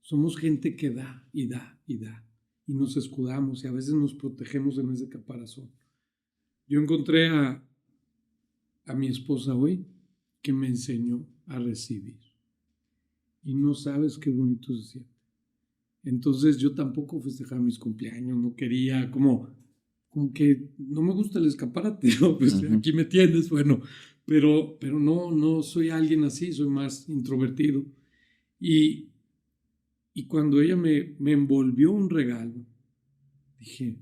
Somos gente que da y da y da. Y nos escudamos y a veces nos protegemos en ese caparazón. Yo encontré a mi esposa hoy que me enseñó a recibir. Y no sabes qué bonito se siente. Entonces yo tampoco festejaba mis cumpleaños, no quería, como que no me gusta el escaparate, ¿no? Pues aquí me tienes, bueno, pero no soy alguien así, soy más introvertido. Y cuando ella me envolvió un regalo, dije,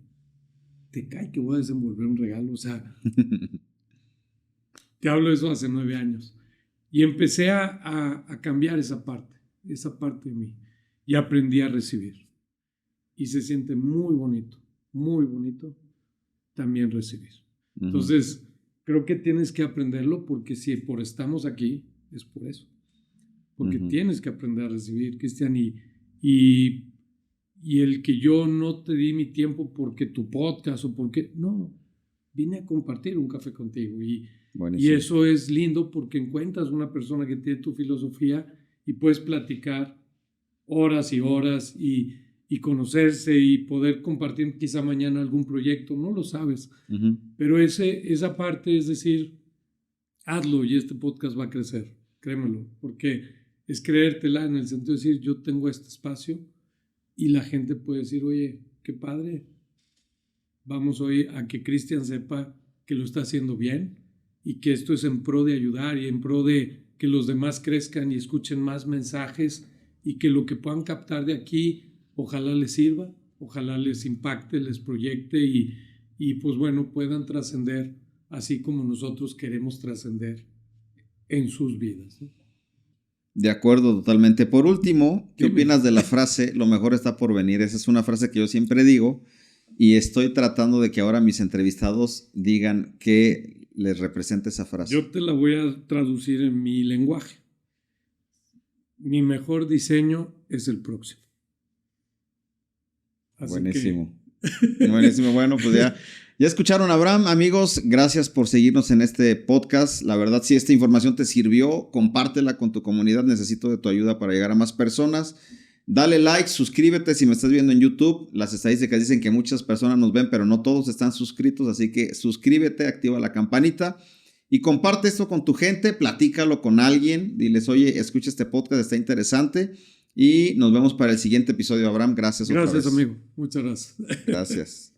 ¿te cae que voy a desenvolver un regalo? O sea, te hablo de eso hace 9 años. Y empecé a cambiar esa parte de mí. Y aprendí a recibir. Y se siente muy bonito también recibir. Entonces, creo que tienes que aprenderlo porque si estamos aquí, es por eso. Porque tienes que aprender a recibir, Cristian, y el que yo no te di mi tiempo porque tu podcast o porque... No, vine a compartir un café contigo y eso es lindo porque encuentras una persona que tiene tu filosofía y puedes platicar horas y horas y conocerse y poder compartir quizá mañana algún proyecto, no lo sabes. Pero esa parte es decir, hazlo y este podcast va a crecer, créemelo, porque es creértela en el sentido de decir, yo tengo este espacio y la gente puede decir, oye, qué padre, vamos hoy a que Cristian sepa que lo está haciendo bien y que esto es en pro de ayudar y en pro de que los demás crezcan y escuchen más mensajes y que lo que puedan captar de aquí ojalá les sirva, ojalá les impacte, les proyecte y pues bueno, puedan trascender así como nosotros queremos trascender en sus vidas, ¿no? De acuerdo, totalmente. Por último, ¿qué opinas de la frase, lo mejor está por venir? Esa es una frase que yo siempre digo y estoy tratando de que ahora mis entrevistados digan qué les representa esa frase. Yo te la voy a traducir en mi lenguaje. Mi mejor diseño es el próximo. Así buenísimo. Buenísimo. Bueno, pues ya escucharon a Abraham. Amigos, gracias por seguirnos en este podcast. La verdad, si esta información te sirvió, compártela con tu comunidad. Necesito de tu ayuda para llegar a más personas. Dale like, suscríbete si me estás viendo en YouTube. Las estadísticas dicen que muchas personas nos ven, pero no todos están suscritos. Así que suscríbete, activa la campanita y comparte esto con tu gente. Platícalo con alguien. Diles, oye, escucha este podcast, está interesante. Y nos vemos para el siguiente episodio, Abraham. Gracias otra vez. Gracias, amigo. Muchas gracias. Gracias.